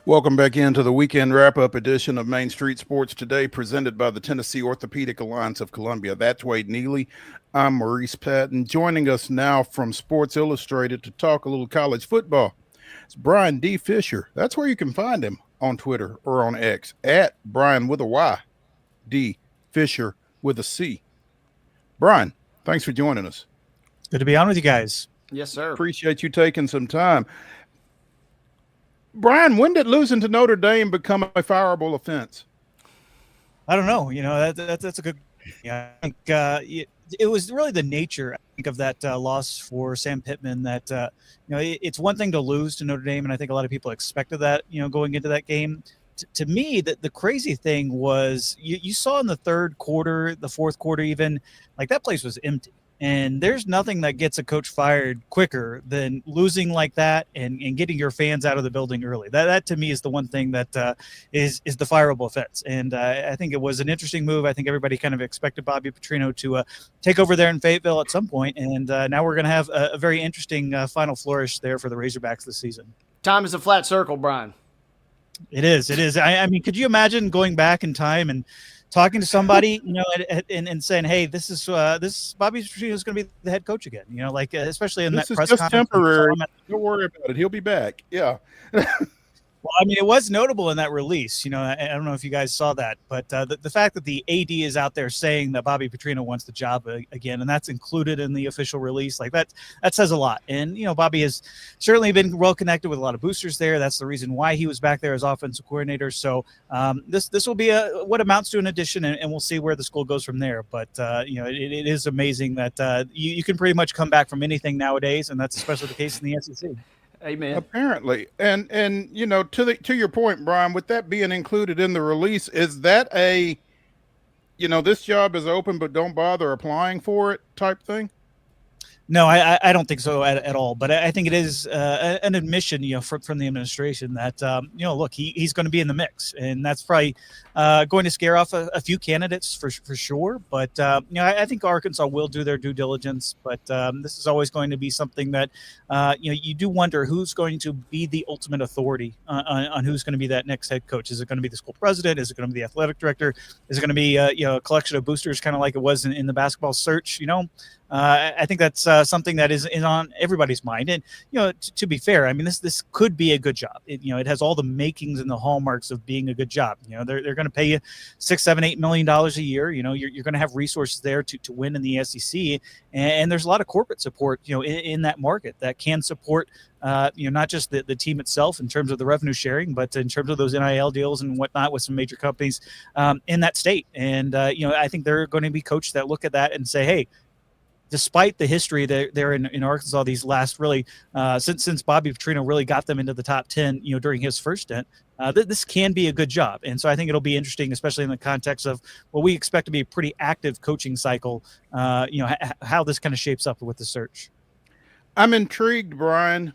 Welcome back into the weekend wrap-up edition of Main Street Sports Today, presented by the Tennessee Orthopedic Alliance of Columbia. That's Wade Neely. I'm Maurice Patton. Joining us now from Sports Illustrated to talk a little college football, it's Bryan D. Fischer. That's where you can find him on Twitter or on X, at Bryan with a Y, D. Fischer with a C. Bryan, thanks for joining us. Good to be on with you guys. Yes, sir. Appreciate you taking some time. Bryan, when did losing to Notre Dame become a fireable offense? I don't know. That's a good. Yeah, I think it was really the nature, I think, of that loss for Sam Pittman. That it's one thing to lose to Notre Dame, and I think a lot of people expected that. Going into that game. To me, the crazy thing was you saw in the third quarter, the fourth quarter, even like that place was empty. And there's nothing that gets a coach fired quicker than losing like that and getting your fans out of the building early. That to me is the one thing that is the fireable offense. And I think it was an interesting move. I think everybody kind of expected Bobby Petrino to take over there in Fayetteville at some point. And now we're going to have a very interesting final flourish there for the Razorbacks this season. Time is a flat circle, Bryan. It is. It is. I mean, could you imagine going back in time and talking to somebody, and saying, "Hey, this is Bobby Petrino is going to be the head coach again." Especially in this that press is just conference. temporary. Don't worry about it. He'll be back. Yeah. Well, I mean, it was notable in that release. I don't know if you guys saw that, but the fact that the AD is out there saying that Bobby Petrino wants the job again, and that's included in the official release, like that says a lot. And Bobby has certainly been well connected with a lot of boosters there. That's the reason why he was back there as offensive coordinator. So this will be what amounts to an addition, and we'll see where the school goes from there. But it is amazing that you can pretty much come back from anything nowadays, and that's especially the case in the SEC. Amen. Apparently, and to your point, Bryan, with that being included in the release, is that a this job is open but don't bother applying for it type thing? No, I don't think so at all. But I think it is an admission, from the administration that look, he's going to be in the mix, and that's probably going to scare off a few candidates for sure. But I think Arkansas will do their due diligence. But this is always going to be something that you do wonder who's going to be the ultimate authority on who's going to be that next head coach. Is it going to be the school president? Is it going to be the athletic director? Is it going to be a collection of boosters, kind of like it was in the basketball search? I think that's something that is on everybody's mind. And, to be fair, I mean, this could be a good job. It has all the makings and the hallmarks of being a good job. They're going to pay you $6, $7, $8 million a year. You're going to have resources there to win in the SEC. And there's a lot of corporate support, in that market that can support, not just the team itself in terms of the revenue sharing, but in terms of those NIL deals and whatnot with some major companies in that state. And, I think they're going to be coached that look at that and say, hey, despite the history there in Arkansas, these last really since Bobby Petrino really got them into the top 10, during his first stint, this can be a good job. And so I think it'll be interesting, especially in the context of what we expect to be a pretty active coaching cycle, how this kind of shapes up with the search. I'm intrigued, Bryan.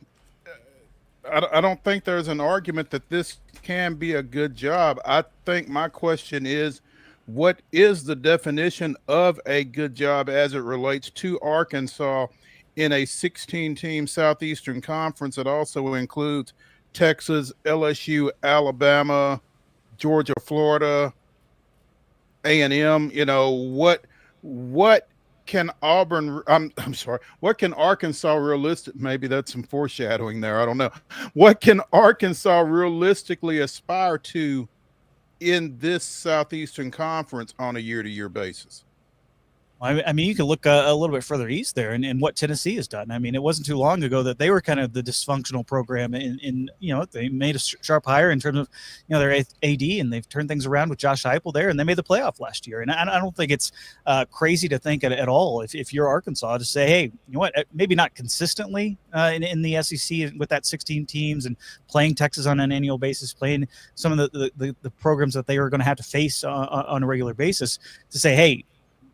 I don't think there's an argument that this can be a good job. I think my question is, what is the definition of a good job as it relates to Arkansas in a 16-team Southeastern Conference that also includes Texas, LSU, Alabama, Georgia, Florida, A&M? What can what can Arkansas maybe that's some foreshadowing there, I don't know. What can Arkansas realistically aspire to in this Southeastern Conference on a year-to-year basis? I mean, you can look a little bit further east there and what Tennessee has done. I mean, it wasn't too long ago that they were kind of the dysfunctional program in they made a sharp hire in terms of, their AD, and they've turned things around with Josh Heupel there, and they made the playoff last year. And I don't think it's crazy to think at all if you're Arkansas to say, hey, you know what, maybe not consistently in the SEC with that 16 teams and playing Texas on an annual basis, playing some of the programs that they are going to have to face on a regular basis, to say, hey,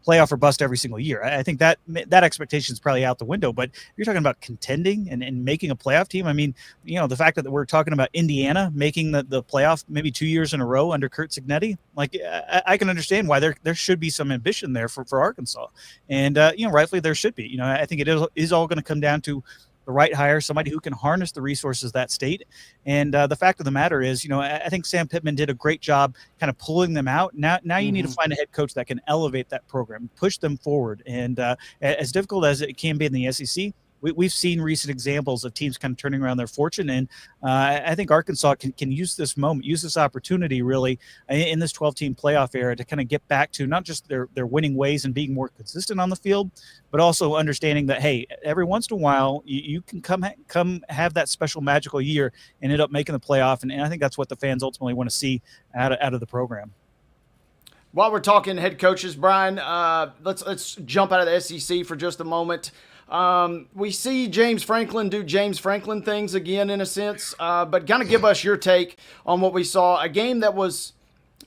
playoff or bust every single year. I think that expectation is probably out the window. But you're talking about contending and making a playoff team. I mean, the fact that we're talking about Indiana making the playoff maybe 2 years in a row under Kurt Signetti, like I can understand why there should be some ambition there for Arkansas, and rightfully there should be. I think it is all going to come down to the right hire, somebody who can harness the resources of that state. And the fact of the matter is, I think Sam Pittman did a great job kind of pulling them out. Now you need to find a head coach that can elevate that program, push them forward. And as difficult as it can be in the SEC, we've seen recent examples of teams kind of turning around their fortune. And I think Arkansas can use this moment, use this opportunity really in this 12-team playoff era to kind of get back to not just their winning ways and being more consistent on the field, but also understanding that, hey, every once in a while you can come have that special magical year and end up making the playoff. And I think that's what the fans ultimately want to see out of the program. While we're talking head coaches, Brian, let's jump out of the SEC for just a moment. We see James Franklin do James Franklin things again, in a sense, but kind of give us your take on what we saw. A game that was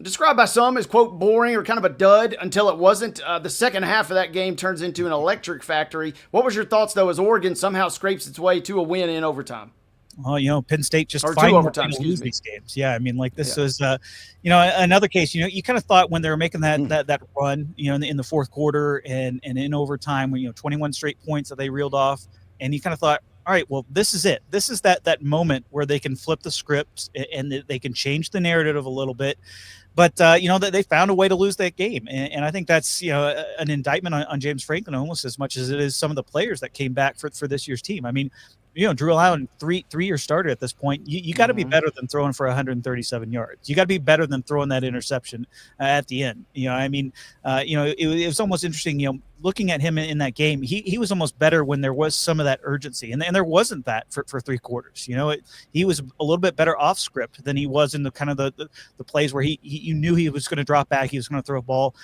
described by some as, quote, boring or kind of a dud until it wasn't. The second half of that game turns into an electric factory. What was your thoughts, though, as Oregon somehow scrapes its way to a win in overtime? Well, Penn State just finds overtime to lose these games. Yeah, I mean, like this was, another case. You kind of thought when they were making that run, in the fourth quarter and in overtime, when 21 straight points that they reeled off, and you kind of thought, all right, well, this is it. This is that moment where they can flip the script and they can change the narrative a little bit. But, that they found a way to lose that game. And I think that's, an indictment on James Franklin almost as much as it is some of the players that came back for this year's team. I mean, Drew Allen, three-year starter at this point. You got to be better than throwing for 137 yards. You got to be better than throwing that interception at the end. It was almost interesting, looking at him in that game. He was almost better when there was some of that urgency, and there wasn't that for three quarters. He was a little bit better off script than he was in the kind of the plays where you knew he was going to drop back, he was going to throw a ball.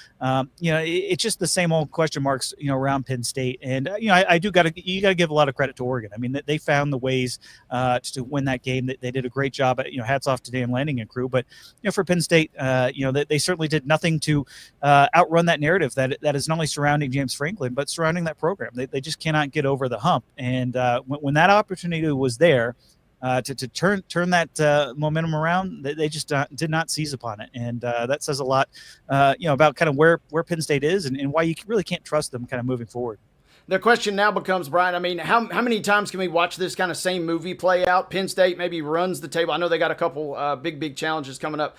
It's just the same old question marks around Penn State, and you got to give a lot of credit to Oregon. I mean, they found the ways to win that game. They did a great job. Hats off to Dan Lanning and crew. But for Penn State, they certainly did nothing to outrun that narrative that is not only surrounding James Franklin, but surrounding that program. They just cannot get over the hump. And when that opportunity was there to turn that momentum around, they just did not seize upon it. And that says a lot, about kind of where Penn State is and why you really can't trust them kind of moving forward. The question now becomes, Brian, I mean, how many times can we watch this kind of same movie play out? Penn State maybe runs the table. I know they got a couple big challenges coming up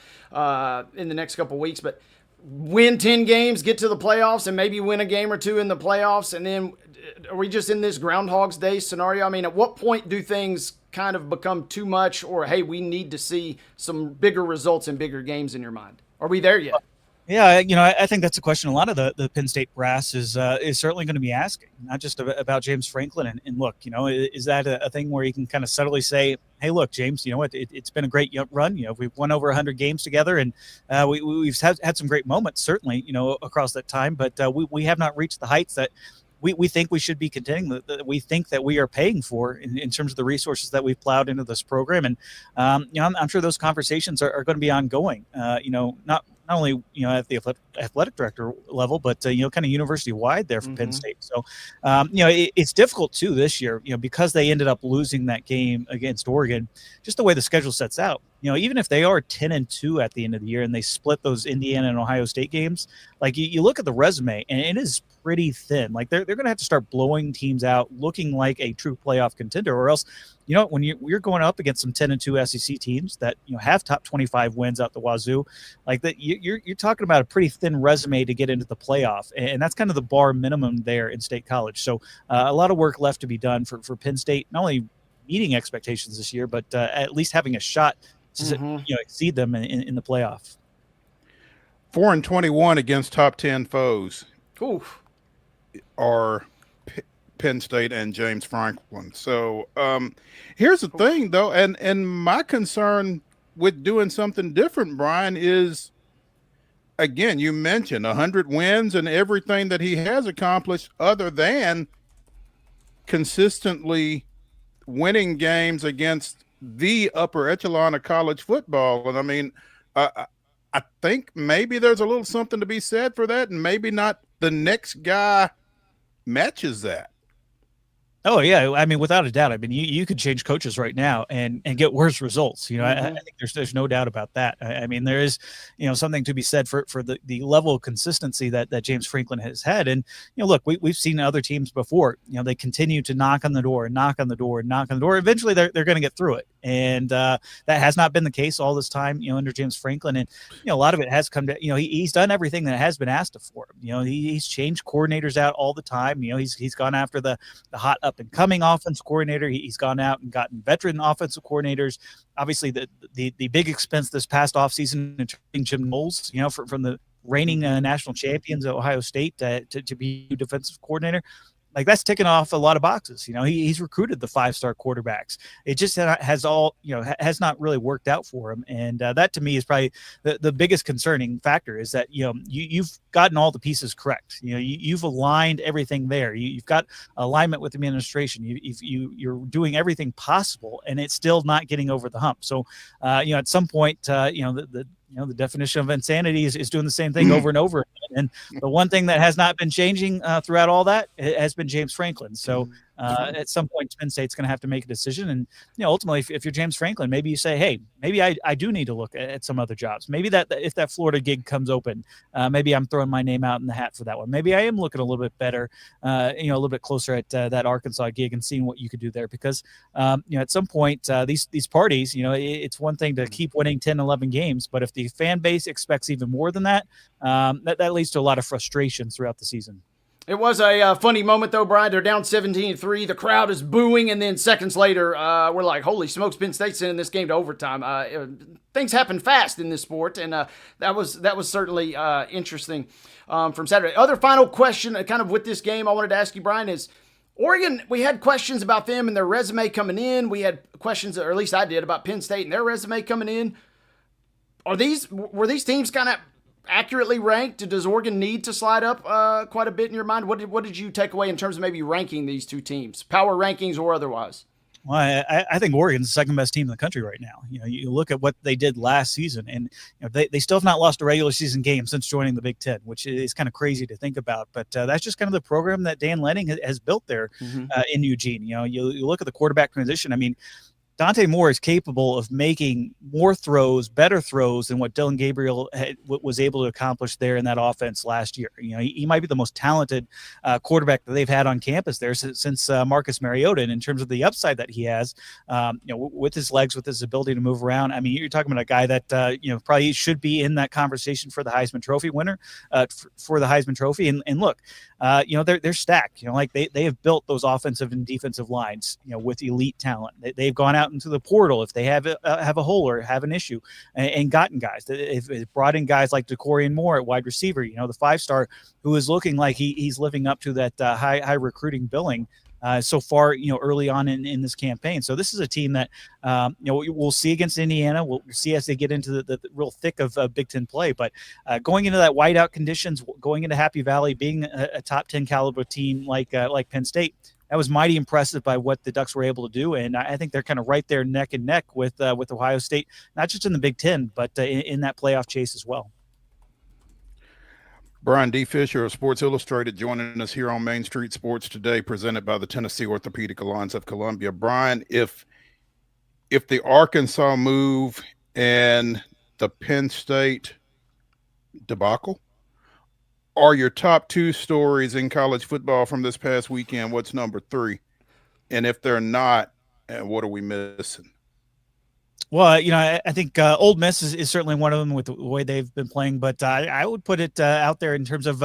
in the next couple weeks, but win 10 games, get to the playoffs, and maybe win a game or two in the playoffs, and then are we just in this Groundhog's Day scenario? I mean, at what point do things kind of become too much, or, hey, we need to see some bigger results in bigger games in your mind? Are we there yet? Yeah, I think that's a question a lot of the Penn State brass is certainly going to be asking, not just about James Franklin. And look, is that a thing where you can kind of subtly say, hey, look, James, you know what, it's been a great run. We've won over 100 games together, and we've had some great moments, certainly, across that time. But we have not reached the heights that we think we should be contending, that we think that we are paying for in terms of the resources that we've plowed into this program. And, I'm sure those conversations are going to be ongoing, not only, at the athletic director level, but, kind of university wide there for Penn State. So, it's difficult too this year, because they ended up losing that game against Oregon, just the way the schedule sets out. Even if they are 10-2 at the end of the year and they split those Indiana and Ohio State games, like you look at the resume and it is pretty thin. Like they're going to have to start blowing teams out, looking like a true playoff contender, or else, when you're going up against some 10-2 SEC teams that have top 25 wins out the wazoo, like that, you're talking about a pretty thin resume to get into the playoff, and that's kind of the bar minimum there in State College. So a lot of work left to be done for Penn State, not only meeting expectations this year, but at least having a shot to exceed them in the playoff. 4-21 against top 10 foes. Oof. are Penn State and James Franklin. So here's the thing, though, and my concern with doing something different, Brian, is, again, you mentioned 100 wins and everything that he has accomplished other than consistently winning games against the upper echelon of college football. And I mean, I think maybe there's a little something to be said for that, and maybe not the next guy matches that. Oh yeah, I mean, without a doubt. I mean, you could change coaches right now and get worse results. I think there's no doubt about that. I mean, there is something to be said for the level of consistency that James Franklin has had. And look, we've seen other teams before. They continue to knock on the door, knock on the door, knock on the door. Eventually, they're going to get through it. And that has not been the case all this time, under James Franklin. And a lot of it has come to he's done everything that has been asked of for him. He's changed coordinators out all the time. He's gone after the hot up and coming offensive coordinator. He's gone out and gotten veteran offensive coordinators. Obviously, the big expense this past offseason in turning Jim Knowles, from the reigning national champions at Ohio State to be defensive coordinator. Like, that's ticking off a lot of boxes. He's recruited the 5-star quarterbacks. It just has not really worked out for him. And that to me is probably the biggest concerning factor, is that, you've gotten all the pieces correct. You've aligned everything there. You've got alignment with the administration. You're doing everything possible, and it's still not getting over the hump. So, at some point, the definition of insanity is doing the same thing over and over again. And the one thing that has not been changing throughout all that has been James Franklin. So at some point, Penn State's going to have to make a decision. And ultimately, if you're James Franklin, maybe you say, hey, maybe I do need to look at some other jobs. Maybe that if that Florida gig comes open, maybe I'm throwing my name out in the hat for that one. Maybe I am looking a little bit better, a little bit closer at that Arkansas gig and seeing what you could do there. Because at some point, these parties, it's one thing to keep winning 10, 11 games, but if the fan base expects even more than that, that leads to a lot of frustration throughout the season. It was a funny moment, though, Brian. They're down 17-3. The crowd is booing, and then seconds later, we're like, holy smokes, Penn State's sending this game to overtime. Things happen fast in this sport, and that was certainly interesting from Saturday. Other final question, kind of with this game, I wanted to ask you, Brian, is Oregon, we had questions about them and their resume coming in. We had questions, or at least I did, about Penn State and their resume coming in. Were these teams kind of accurately ranked? Does Oregon need to slide up quite a bit in your mind? What did you take away in terms of maybe ranking these two teams, power rankings or otherwise? Well, I think Oregon's the second best team in the country right now. You look at what they did last season, and they still have not lost a regular season game since joining the Big Ten, which is kind of crazy to think about. But that's just kind of the program that Dan Lanning has built there in Eugene. You look at the quarterback transition. I mean, Dante Moore is capable of making more throws, better throws than what Dylan Gabriel was able to accomplish there in that offense last year. He might be the most talented quarterback that they've had on campus there since Marcus Mariota. And in terms of the upside that he has, with his legs, with his ability to move around, I mean, you're talking about a guy that probably should be in that conversation for the Heisman Trophy winner, for the Heisman Trophy. And look, they're stacked. They have built those offensive and defensive lines, with elite talent. They've gone out into the portal if they have a hole or have an issue, and gotten guys. If brought in guys like DeCorian Moore at wide receiver, the 5-star, who is looking like he's living up to that high recruiting billing so far, early on in this campaign. So this is a team that we'll see against Indiana. We'll see as they get into the real thick of Big Ten play. But going into that whiteout conditions, going into Happy Valley, being a top 10 caliber team like Penn State, that was mighty impressive by what the Ducks were able to do. And I think they're kind of right there neck and neck with Ohio State, not just in the Big Ten, but in that playoff chase as well. Brian D. Fisher of Sports Illustrated joining us here on Main Street Sports today, presented by the Tennessee Orthopedic Alliance of Columbia. Brian, if the Arkansas move and the Penn State debacle are your top two stories in college football from this past weekend, what's number 3? And if they're not, what are we missing? Well, I think Ole Miss is certainly one of them with the way they've been playing, but I would put it out there in terms of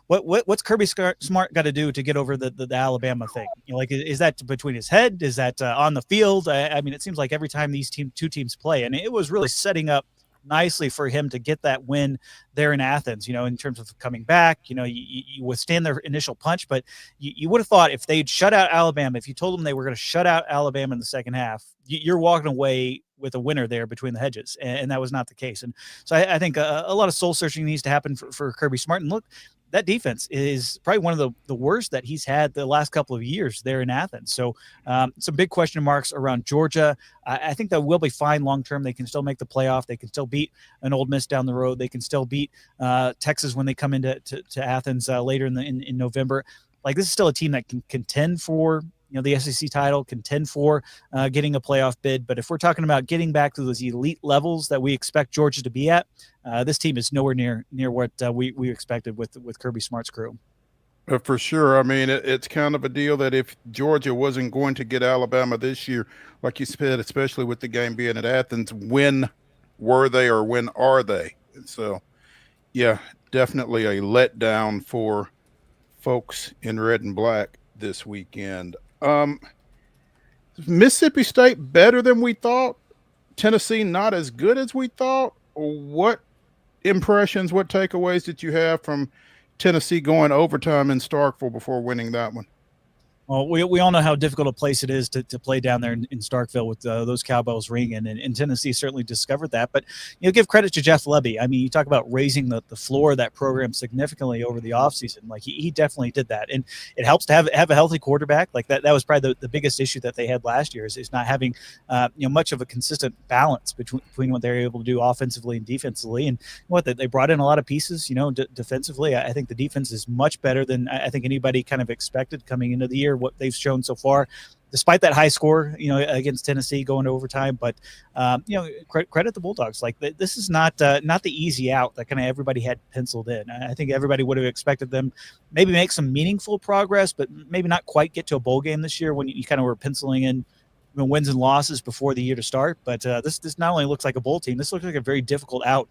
what's Kirby Smart got to do to get over the Alabama thing. Is that between his head? Is that on the field? I mean, it seems like every time these two teams play, and it was really setting up nicely for him to get that win there in Athens, in terms of coming back. You withstand their initial punch, but you would have thought if they'd shut out Alabama, if you told them they were going to shut out Alabama in the second half, you're walking away with a winner there between the hedges, and that was not the case. And so I think a lot of soul searching needs to happen for Kirby Smart. And look, that defense is probably one of the worst that he's had the last couple of years there in Athens. So some big question marks around Georgia. I think that will be fine long term. They can still make the playoff. They can still beat an Ole Miss down the road. They can still beat Texas when they come into Athens later in November. Like, this is still a team that can contend for the SEC title, contend for getting a playoff bid. But if we're talking about getting back to those elite levels that we expect Georgia to be at, this team is nowhere near what we expected with Kirby Smart's crew. For sure. I mean, it's kind of a deal that if Georgia wasn't going to get Alabama this year, like you said, especially with the game being at Athens, when were they or when are they? So, yeah, definitely a letdown for folks in red and black this weekend. Mississippi State better than we thought? Tennessee not as good as we thought? What impressions, what takeaways did you have from Tennessee going overtime in Starkville before winning that one? Well, we all know how difficult a place it is to play down there in Starkville with those cowbells ringing, and Tennessee certainly discovered that. But give credit to Jeff Lebby. I mean, you talk about raising the floor of that program significantly over the offseason. Like, he definitely did that, and it helps to have a healthy quarterback. Like, that was probably the biggest issue that they had last year is not having much of a consistent balance between what they're able to do offensively and defensively. And they brought in a lot of pieces. Defensively, I think the defense is much better than I think anybody kind of expected coming into the year. What they've shown so far, despite that high score, against Tennessee going to overtime. But credit the Bulldogs. Like, this is not the easy out that kind of everybody had penciled in. I think everybody would have expected them maybe make some meaningful progress, but maybe not quite get to a bowl game this year when you kind of were penciling in wins and losses before the year to start. But this not only looks like a bowl team, this looks like a very difficult out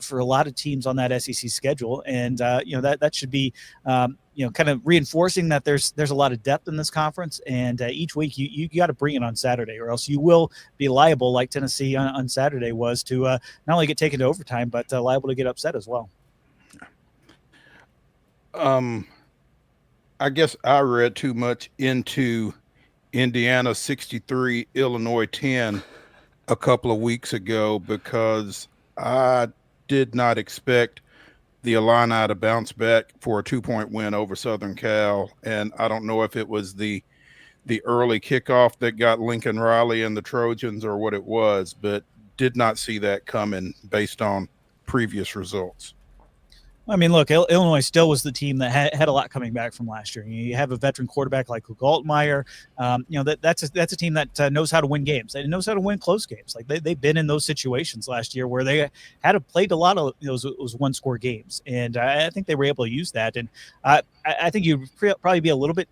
for a lot of teams on that SEC schedule. And that should be kind of reinforcing that there's a lot of depth in this conference. And each week you got to bring it on Saturday, or else you will be liable, like Tennessee on Saturday was, to not only get taken to overtime, but liable to get upset as well. I guess I read too much into Indiana 63, Illinois 10 a couple of weeks ago, because I did not expect the Illini to bounce back for a 2-point win over Southern Cal. And I don't know if it was the early kickoff that got Lincoln Riley and the Trojans or what it was, but did not see that coming based on previous results. I mean, look, Illinois still was the team that had a lot coming back from last year. You have a veteran quarterback like Luke Altmaier. That's a team that knows how to win games. It knows how to win close games. Like, they've been in those situations last year where they played a lot of those one-score games, and I think they were able to use that. And I think you'd probably be a little bit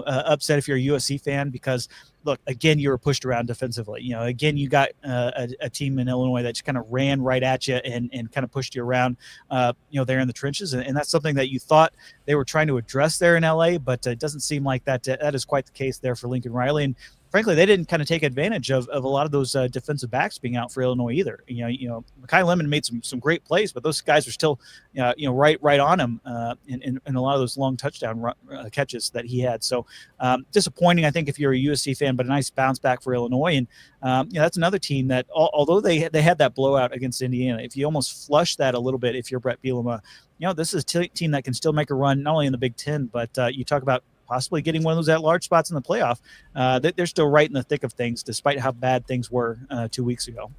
upset if you're a USC fan, because look, again, you were pushed around defensively. Again, you got a team in Illinois that just kind of ran right at you and kind of pushed you around, there in the trenches. And that's something that you thought they were trying to address there in LA, but it doesn't seem like that is quite the case there for Lincoln Riley. And frankly, they didn't kind of take advantage of a lot of those defensive backs being out for Illinois either. Mekhi Lemon made some great plays, but those guys are still, right on him in a lot of those long touchdown catches that he had. So disappointing, I think, if you're a USC fan, but a nice bounce back for Illinois. And that's another team that, although they had that blowout against Indiana, if you almost flush that a little bit, if you're Brett Bielema, this is a team that can still make a run, not only in the Big Ten, but you talk about possibly getting one of those at-large spots in the playoff. They're still right in the thick of things, despite how bad things were 2 weeks ago.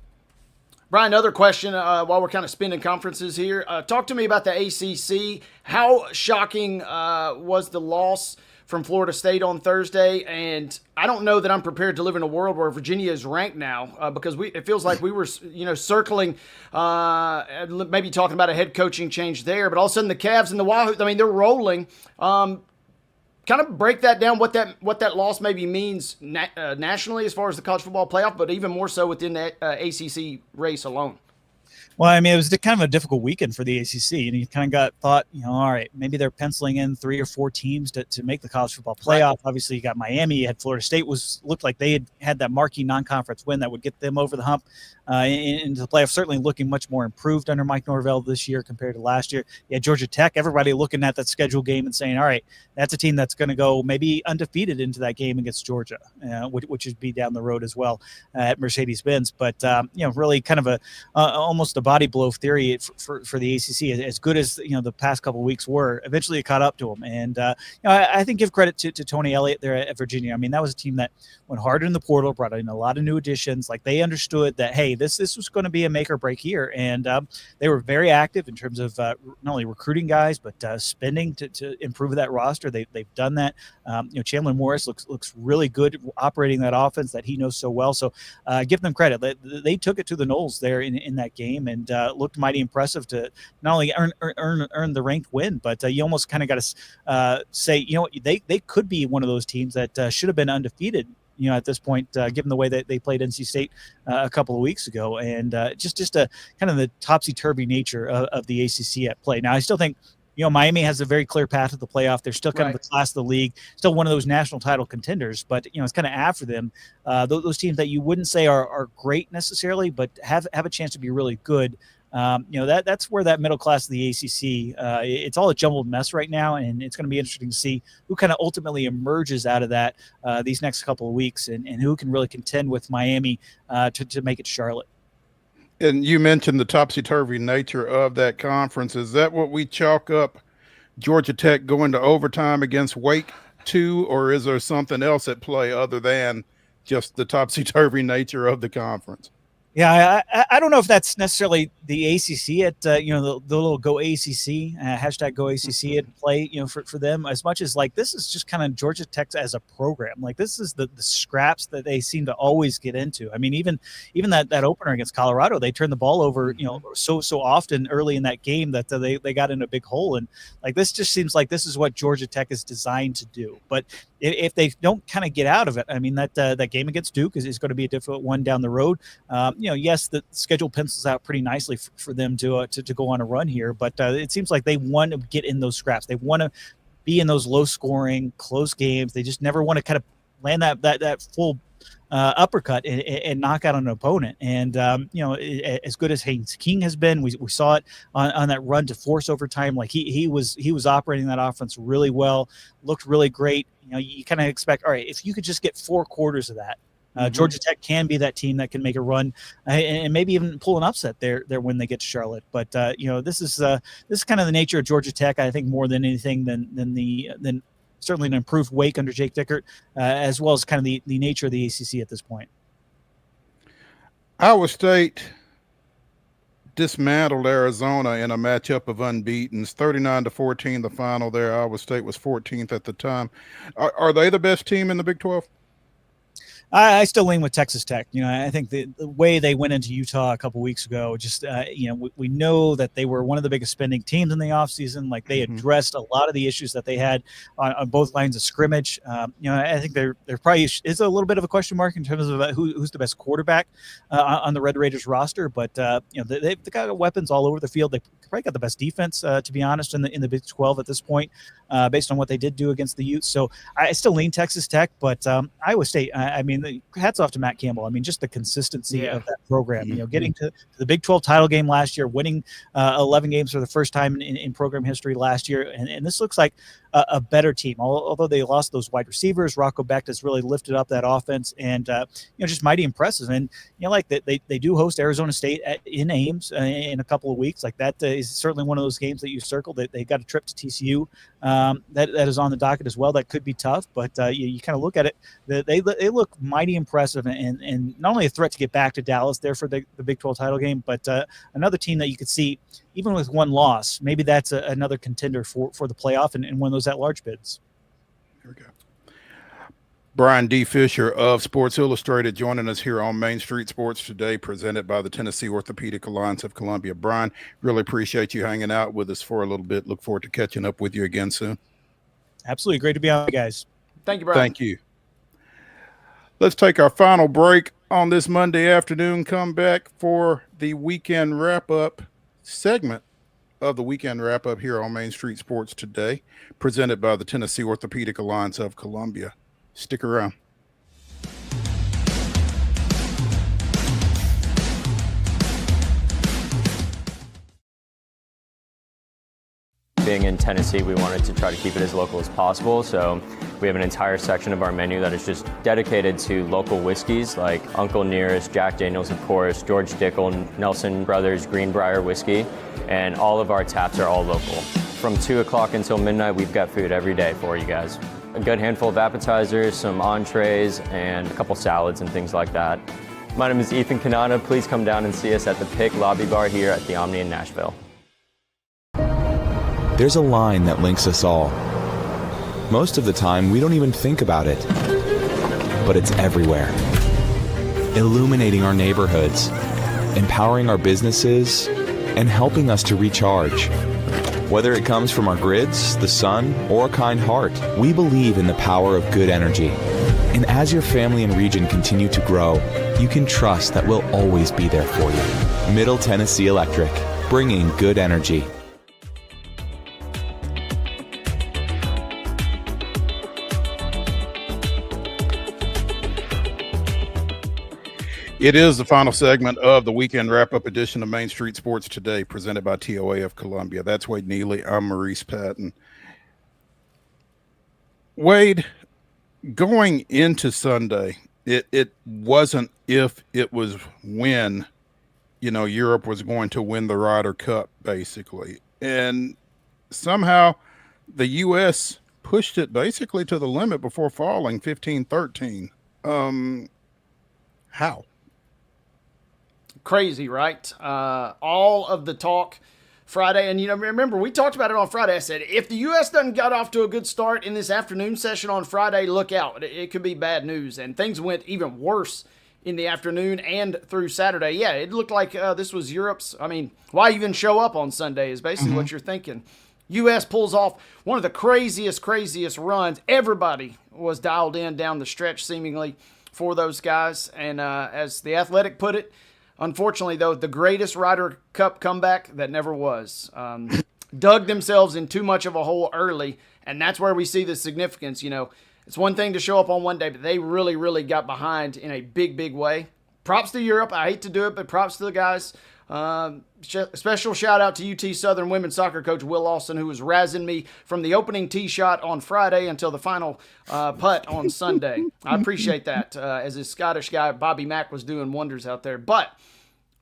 Brian, another question while we're kind of spinning conferences here. Talk to me about the ACC. How shocking was the loss from Florida State on Thursday? And I don't know that I'm prepared to live in a world where Virginia is ranked now, because it feels like we were, circling, maybe talking about a head coaching change there. But all of a sudden the Cavs and the Wahoo, I mean, they're rolling. Kind of break that down, what that loss maybe means nationally as far as the college football playoff, but even more so within the ACC race alone. Well, I mean, it was kind of a difficult weekend for the ACC, and you kind of thought, all right, maybe they're penciling in 3 or 4 teams to make the college football playoff. Right. Obviously, you got Miami, you had Florida State looked like they had that marquee non-conference win that would get them over the hump into the playoff. Certainly looking much more improved under Mike Norvell this year compared to last year. Yeah, Georgia Tech, everybody looking at that schedule game and saying, all right, that's a team that's going to go maybe undefeated into that game against Georgia, which would be down the road as well at Mercedes-Benz. But really kind of almost a body blow theory for the ACC. As good as the past couple of weeks were, eventually it caught up to them. And I think give credit to Tony Elliott there at Virginia. I mean, that was a team that went hard in the portal, brought in a lot of new additions. Like, they understood that, hey, this was going to be a make or break year, and they were very active in terms of not only recruiting guys but spending to improve that roster. They've done that. Chandler Morris looks really good operating that offense that he knows so well. So give them credit. They took it to the Knolls there in that game, and looked mighty impressive to not only earn the ranked win, but you almost kind of got to say, they could be one of those teams that should have been undefeated, at this point, given the way that they played NC State a couple of weeks ago, and just a kind of the topsy-turvy nature of the ACC at play. Now, I still think Miami has a very clear path to the playoff. They're still kind of the class of the league, still one of those national title contenders, but it's kind of after them. Those teams that you wouldn't say are great necessarily, but have a chance to be really good. That's where that middle class of the ACC, it's all a jumbled mess right now, and it's going to be interesting to see who kind of ultimately emerges out of that these next couple of weeks, and who can really contend with Miami to make it to Charlotte. And you mentioned the topsy-turvy nature of that conference. Is that what we chalk up Georgia Tech going to overtime against Wake to, or is there something else at play other than just the topsy-turvy nature of the conference? Yeah, I don't know if that's necessarily the ACC at the little Go ACC hashtag Go ACC at play for them, as much as like this is just kind of Georgia Tech as a program. Like, this is the scraps that they seem to always get into. I mean, even that opener against Colorado, they turned the ball over so often early in that game that they got in a big hole. And like, this just seems like this is what Georgia Tech is designed to do. But if they don't kind of get out of it, I mean, that game against Duke is going to be a difficult one down the road. Yes, the schedule pencils out pretty nicely for them to go on a run here, but it seems like they want to get in those scraps. They want to be in those low-scoring, close games. They just never want to kind of land that full uppercut and knock out an opponent. And as good as Haynes King has been, we saw it on that run to force overtime. Like, he was operating that offense really well, looked really great. You kind of expect, all right, if you could just get 4 quarters of that, Georgia Tech can be that team that can make a run and maybe even pull an upset there when they get to Charlotte. But this is kind of the nature of Georgia Tech, I think, more than anything than certainly an improved Wake under Jake Dickert, as well as kind of the nature of the ACC at this point. Iowa State dismantled Arizona in a matchup of unbeatens, 39-14 the final there. Iowa State was 14th at the time. Are they the best team in the Big 12? I still lean with Texas Tech. I think the way they went into Utah a couple weeks ago, just, we know that they were one of the biggest spending teams in the offseason. Like, they addressed a lot of the issues that they had on both lines of scrimmage. I think there probably is a little bit of a question mark in terms of who's the best quarterback on the Red Raiders roster. But, they've got weapons all over the field. They probably got the best defense, to be honest, in the Big 12 at this point, based on what they did do against the Utes. So I still lean Texas Tech, but Iowa State, I mean, hats off to Matt Campbell. I mean, just the consistency of that program, getting to the Big 12 title game last year, winning 11 games for the first time in program history last year. And this looks like a better team, although they lost those wide receivers. Rocco Becht has really lifted up that offense, and just mighty impressive. And like they do host Arizona State in Ames in a couple of weeks. Like, that is certainly one of those games that you circled. That they got a trip to TCU that is on the docket as well. That could be tough, but you kind of look at it. They look mighty impressive, and not only a threat to get back to Dallas there for the Big 12 title game, but another team that you could see, even with one loss, maybe that's another contender for the playoff and one of those at-large bids. Here we go. Bryan D. Fischer of Sports Illustrated joining us here on Main Street Sports today, presented by the Tennessee Orthopedic Alliance of Columbia. Bryan, really appreciate you hanging out with us for a little bit. Look forward to catching up with you again soon. Absolutely. Great to be on, guys. Thank you, Bryan. Thank you. Let's take our final break on this Monday afternoon. Come back for the weekend wrap-up segment of the weekend wrap-up here on Main Street Sports Today, presented by the Tennessee Orthopedic Alliance of Columbia. Stick around. Being in Tennessee, we wanted to try to keep it as local as possible, so we have an entire section of our menu that is just dedicated to local whiskeys like Uncle Nearest, Jack Daniels, of course, George Dickel, Nelson Brothers, Greenbrier whiskey, and all of our taps are all local. From 2 o'clock until midnight, we've got food every day for you guys. A good handful of appetizers, some entrees, and a couple salads and things like that. My name is Ethan Kanata. Please come down and see us at the Pick Lobby Bar here at the Omni in Nashville. There's a line that links us all. Most of the time, we don't even think about it, but it's everywhere. Illuminating our neighborhoods, empowering our businesses, and helping us to recharge. Whether it comes from our grids, the sun, or a kind heart, we believe in the power of good energy. And as your family and region continue to grow, you can trust that we'll always be there for you. Middle Tennessee Electric, bringing good energy. It is the final segment of the weekend wrap-up edition of Main Street Sports Today, presented by TOA of Columbia. That's Wade Neely. I'm Maurice Patton. Wade, going into Sunday, it wasn't if, it was when, Europe was going to win the Ryder Cup, basically. And somehow the U.S. pushed it basically to the limit before falling 15-13. How? Crazy, right? All of the talk Friday, and remember, we talked about it on Friday. I said, if the U.S. doesn't get off to a good start in this afternoon session on Friday, look out. It could be bad news. And things went even worse in the afternoon and through Saturday. Yeah, it looked like this was Europe's. Why even show up on Sunday is basically what you're thinking. U.S. pulls off one of the craziest runs. Everybody was dialed in down the stretch, seemingly, for those guys. And as The Athletic put it, unfortunately, though, the greatest Ryder Cup comeback that never was. Dug themselves in too much of a hole early, and that's where we see the significance. It's one thing to show up on one day, but they really, really got behind in a big, big way. Props to Europe. I hate to do it, but props to the guys. Special shout out to UT Southern women's soccer coach Will Lawson, who was razzing me from the opening tee shot on Friday until the final putt on Sunday. I appreciate that, as his Scottish guy Bobby Mack was doing wonders out there. But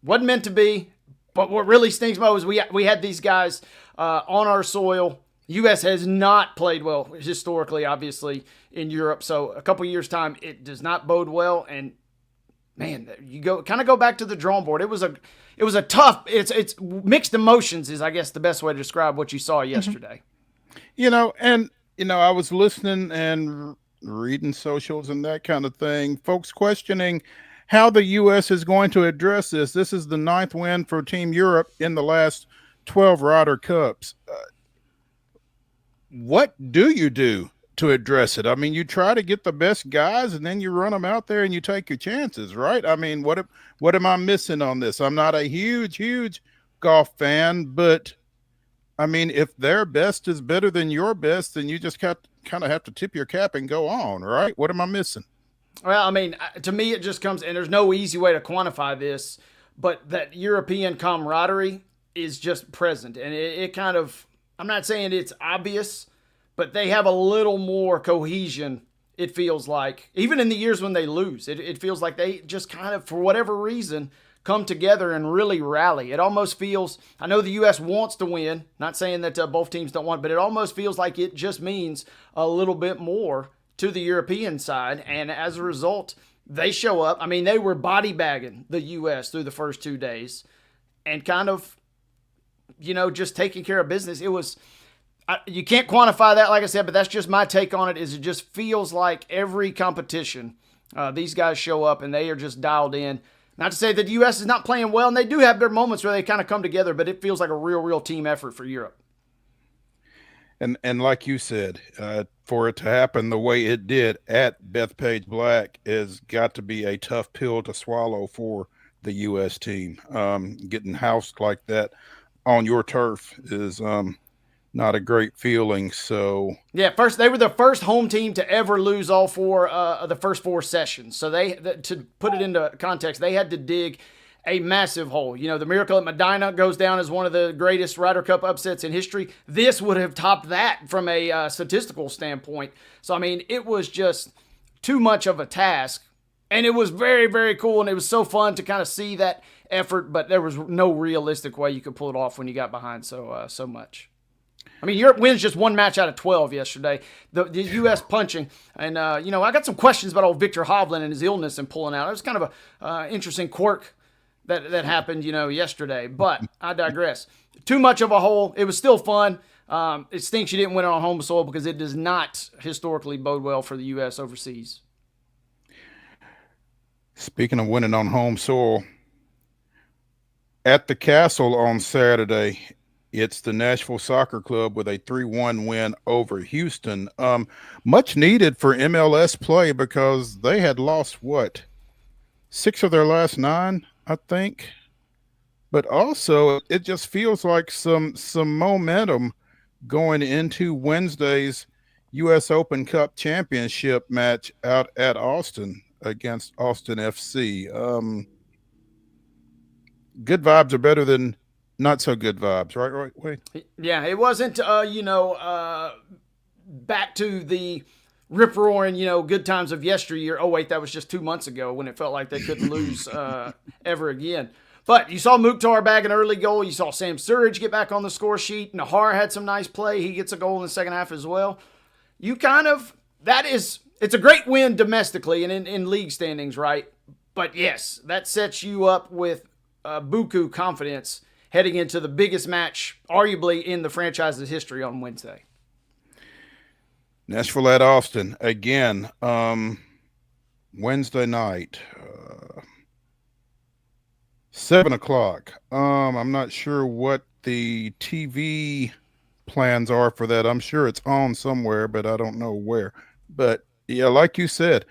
wasn't meant to be. But what really stings most is we had these guys on our soil. U.S. has not played well historically, obviously, in Europe. So a couple years' time, it does not bode well. And man, you go back to the drawing board. It was a tough. It's mixed emotions is, I guess, the best way to describe what you saw yesterday. I was listening and reading socials and that kind of thing. Folks questioning how the U.S. is going to address this. This is the 9th win for Team Europe in the last 12 Ryder Cups. What do you do to address it? You try to get the best guys and then you run them out there and you take your chances, right? What am I missing on this? I'm not a huge golf fan, but if their best is better than your best, then you just kind of have to tip your cap and go on, right? What am I missing? Well, to me, it just comes, and there's no easy way to quantify this, but that European camaraderie is just present. And it kind of, I'm not saying it's obvious, but they have a little more cohesion, it feels like. Even in the years when they lose, it feels like they just kind of, for whatever reason, come together and really rally. It almost feels, I know the U.S. wants to win, not saying that both teams don't want, but it almost feels like it just means a little bit more to the European side, and as a result, they show up. They were body bagging the U.S. through the first 2 days and kind of, just taking care of business. It was, you can't quantify that, like I said, but that's just my take on it, is it just feels like every competition, these guys show up and they are just dialed in. Not to say that the U.S. is not playing well, and they do have their moments where they kind of come together, but it feels like a real team effort for Europe. And like you said, for it to happen the way it did at Bethpage Black has got to be a tough pill to swallow for the U.S. team. Getting housed like that on your turf is not a great feeling. So yeah, they were the first home team to ever lose all four of the first four sessions. So to put it into context, they had to dig a massive hole. You know, the Miracle at Medina goes down as one of the greatest Ryder Cup upsets in history. This would have topped that from a statistical standpoint. So, I mean, it was just too much of a task. And it was very, very cool, and it was so fun to kind of see that effort, but there was no realistic way you could pull it off when you got behind so much. I mean, Europe wins just one match out of 12 yesterday. The U.S. punching. And, I got some questions about old Victor Hovland and his illness and pulling out. It was kind of a interesting quirk that happened, yesterday. But I digress. Too much of a hole. It was still fun. It stinks you didn't win it on home soil because it does not historically bode well for the U.S. overseas. Speaking of winning on home soil, at the Castle on Saturday, it's the Nashville Soccer Club with a 3-1 win over Houston. Much needed for MLS play because they had lost, 6 of their last 9, I think. But also, it just feels like some momentum going into Wednesday's U.S. Open Cup Championship match out at Austin against Austin FC. Good vibes are better than not so good vibes, right? Wait. Yeah, it wasn't, back to the rip-roaring, good times of yesteryear. Oh, wait, that was just 2 months ago when it felt like they couldn't lose ever again. But you saw Mukhtar bag an early goal. You saw Sam Surridge get back on the score sheet. Nahar had some nice play. He gets a goal in the second half as well. It's a great win domestically and in league standings, right? But yes, that sets you up with buku confidence heading into the biggest match, arguably in the franchise's history on Wednesday. Nashville at Austin again, Wednesday night, 7:00. I'm not sure what the TV plans are for that. I'm sure it's on somewhere, but I don't know where. But yeah, like you said,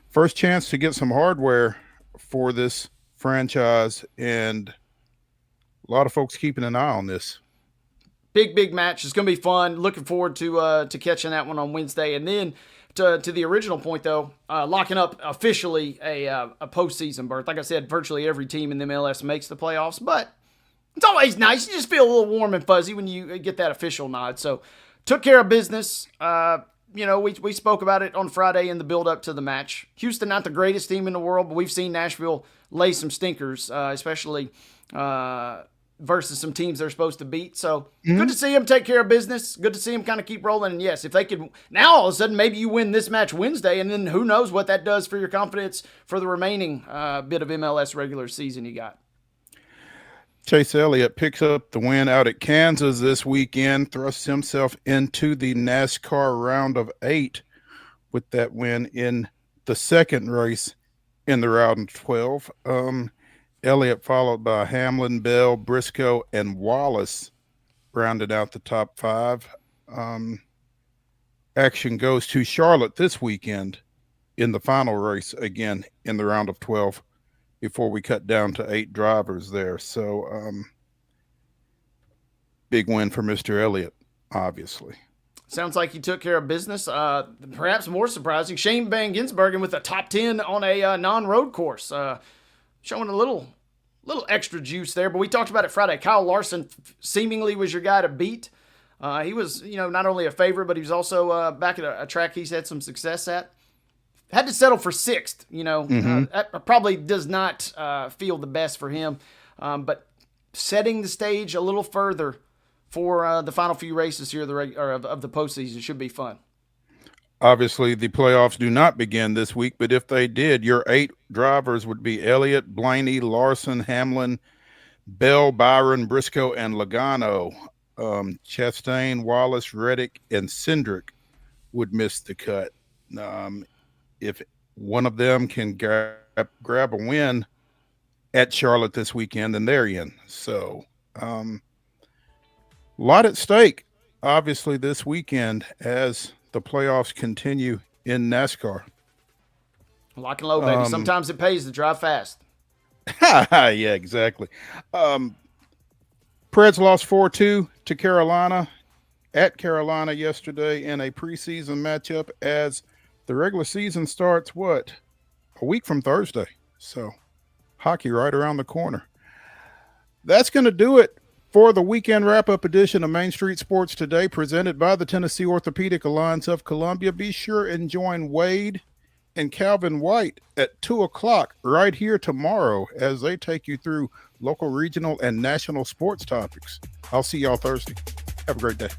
first chance to get some hardware for this franchise, and a lot of folks keeping an eye on this. Big match. It's going to be fun. Looking forward to catching that one on Wednesday. And then to the original point, though, locking up officially a postseason berth. Like I said, virtually every team in the MLS makes the playoffs, but it's always nice. You just feel a little warm and fuzzy when you get that official nod. So took care of business. We spoke about it on Friday in the build-up to the match. Houston, not the greatest team in the world, but we've seen Nashville lay some stinkers, especially versus some teams they're supposed to beat. So good to see them take care of business. Good to see them kind of keep rolling. And yes, if they could, now all of a sudden maybe you win this match Wednesday, and then who knows what that does for your confidence for the remaining bit of MLS regular season you got. Chase Elliott picks up the win out at Kansas this weekend, thrusts himself into the NASCAR round of 8 with that win in the second race in the round of 12. Elliott followed by Hamlin, Bell, Briscoe, and Wallace rounded out the top 5. Action goes to Charlotte this weekend in the final race again in the round of 12. Before we cut down to 8 drivers there. So big win for Mr. Elliott, obviously. Sounds like he took care of business. Perhaps more surprising, Shane Van Gisbergen with a top 10 on a non-road course. Showing a little extra juice there, but we talked about it Friday. Kyle Larson seemingly was your guy to beat. He was, not only a favorite, but he was also back at a track he's had some success at. Had to settle for 6th, that probably does not feel the best for him. But setting the stage a little further for the final few races here of the postseason should be fun. Obviously, the playoffs do not begin this week, but if they did, your 8 drivers would be Elliott, Blaney, Larson, Hamlin, Bell, Byron, Briscoe, and Logano. Chastain, Wallace, Reddick, and Cindric would miss the cut. If one of them can grab a win at Charlotte this weekend, then they're in. So a lot at stake, obviously, this weekend as the playoffs continue in NASCAR. Lock and load, baby. Sometimes it pays to drive fast. Yeah, exactly. Preds lost 4-2 to Carolina at Carolina yesterday in a preseason matchup as the regular season starts, a week from Thursday. So hockey right around the corner. That's going to do it for the weekend wrap-up edition of Main Street Sports Today, presented by the Tennessee Orthopedic Alliance of Columbia. Be sure and join Wade and Calvin White at 2 o'clock right here tomorrow as they take you through local, regional, and national sports topics. I'll see y'all Thursday. Have a great day.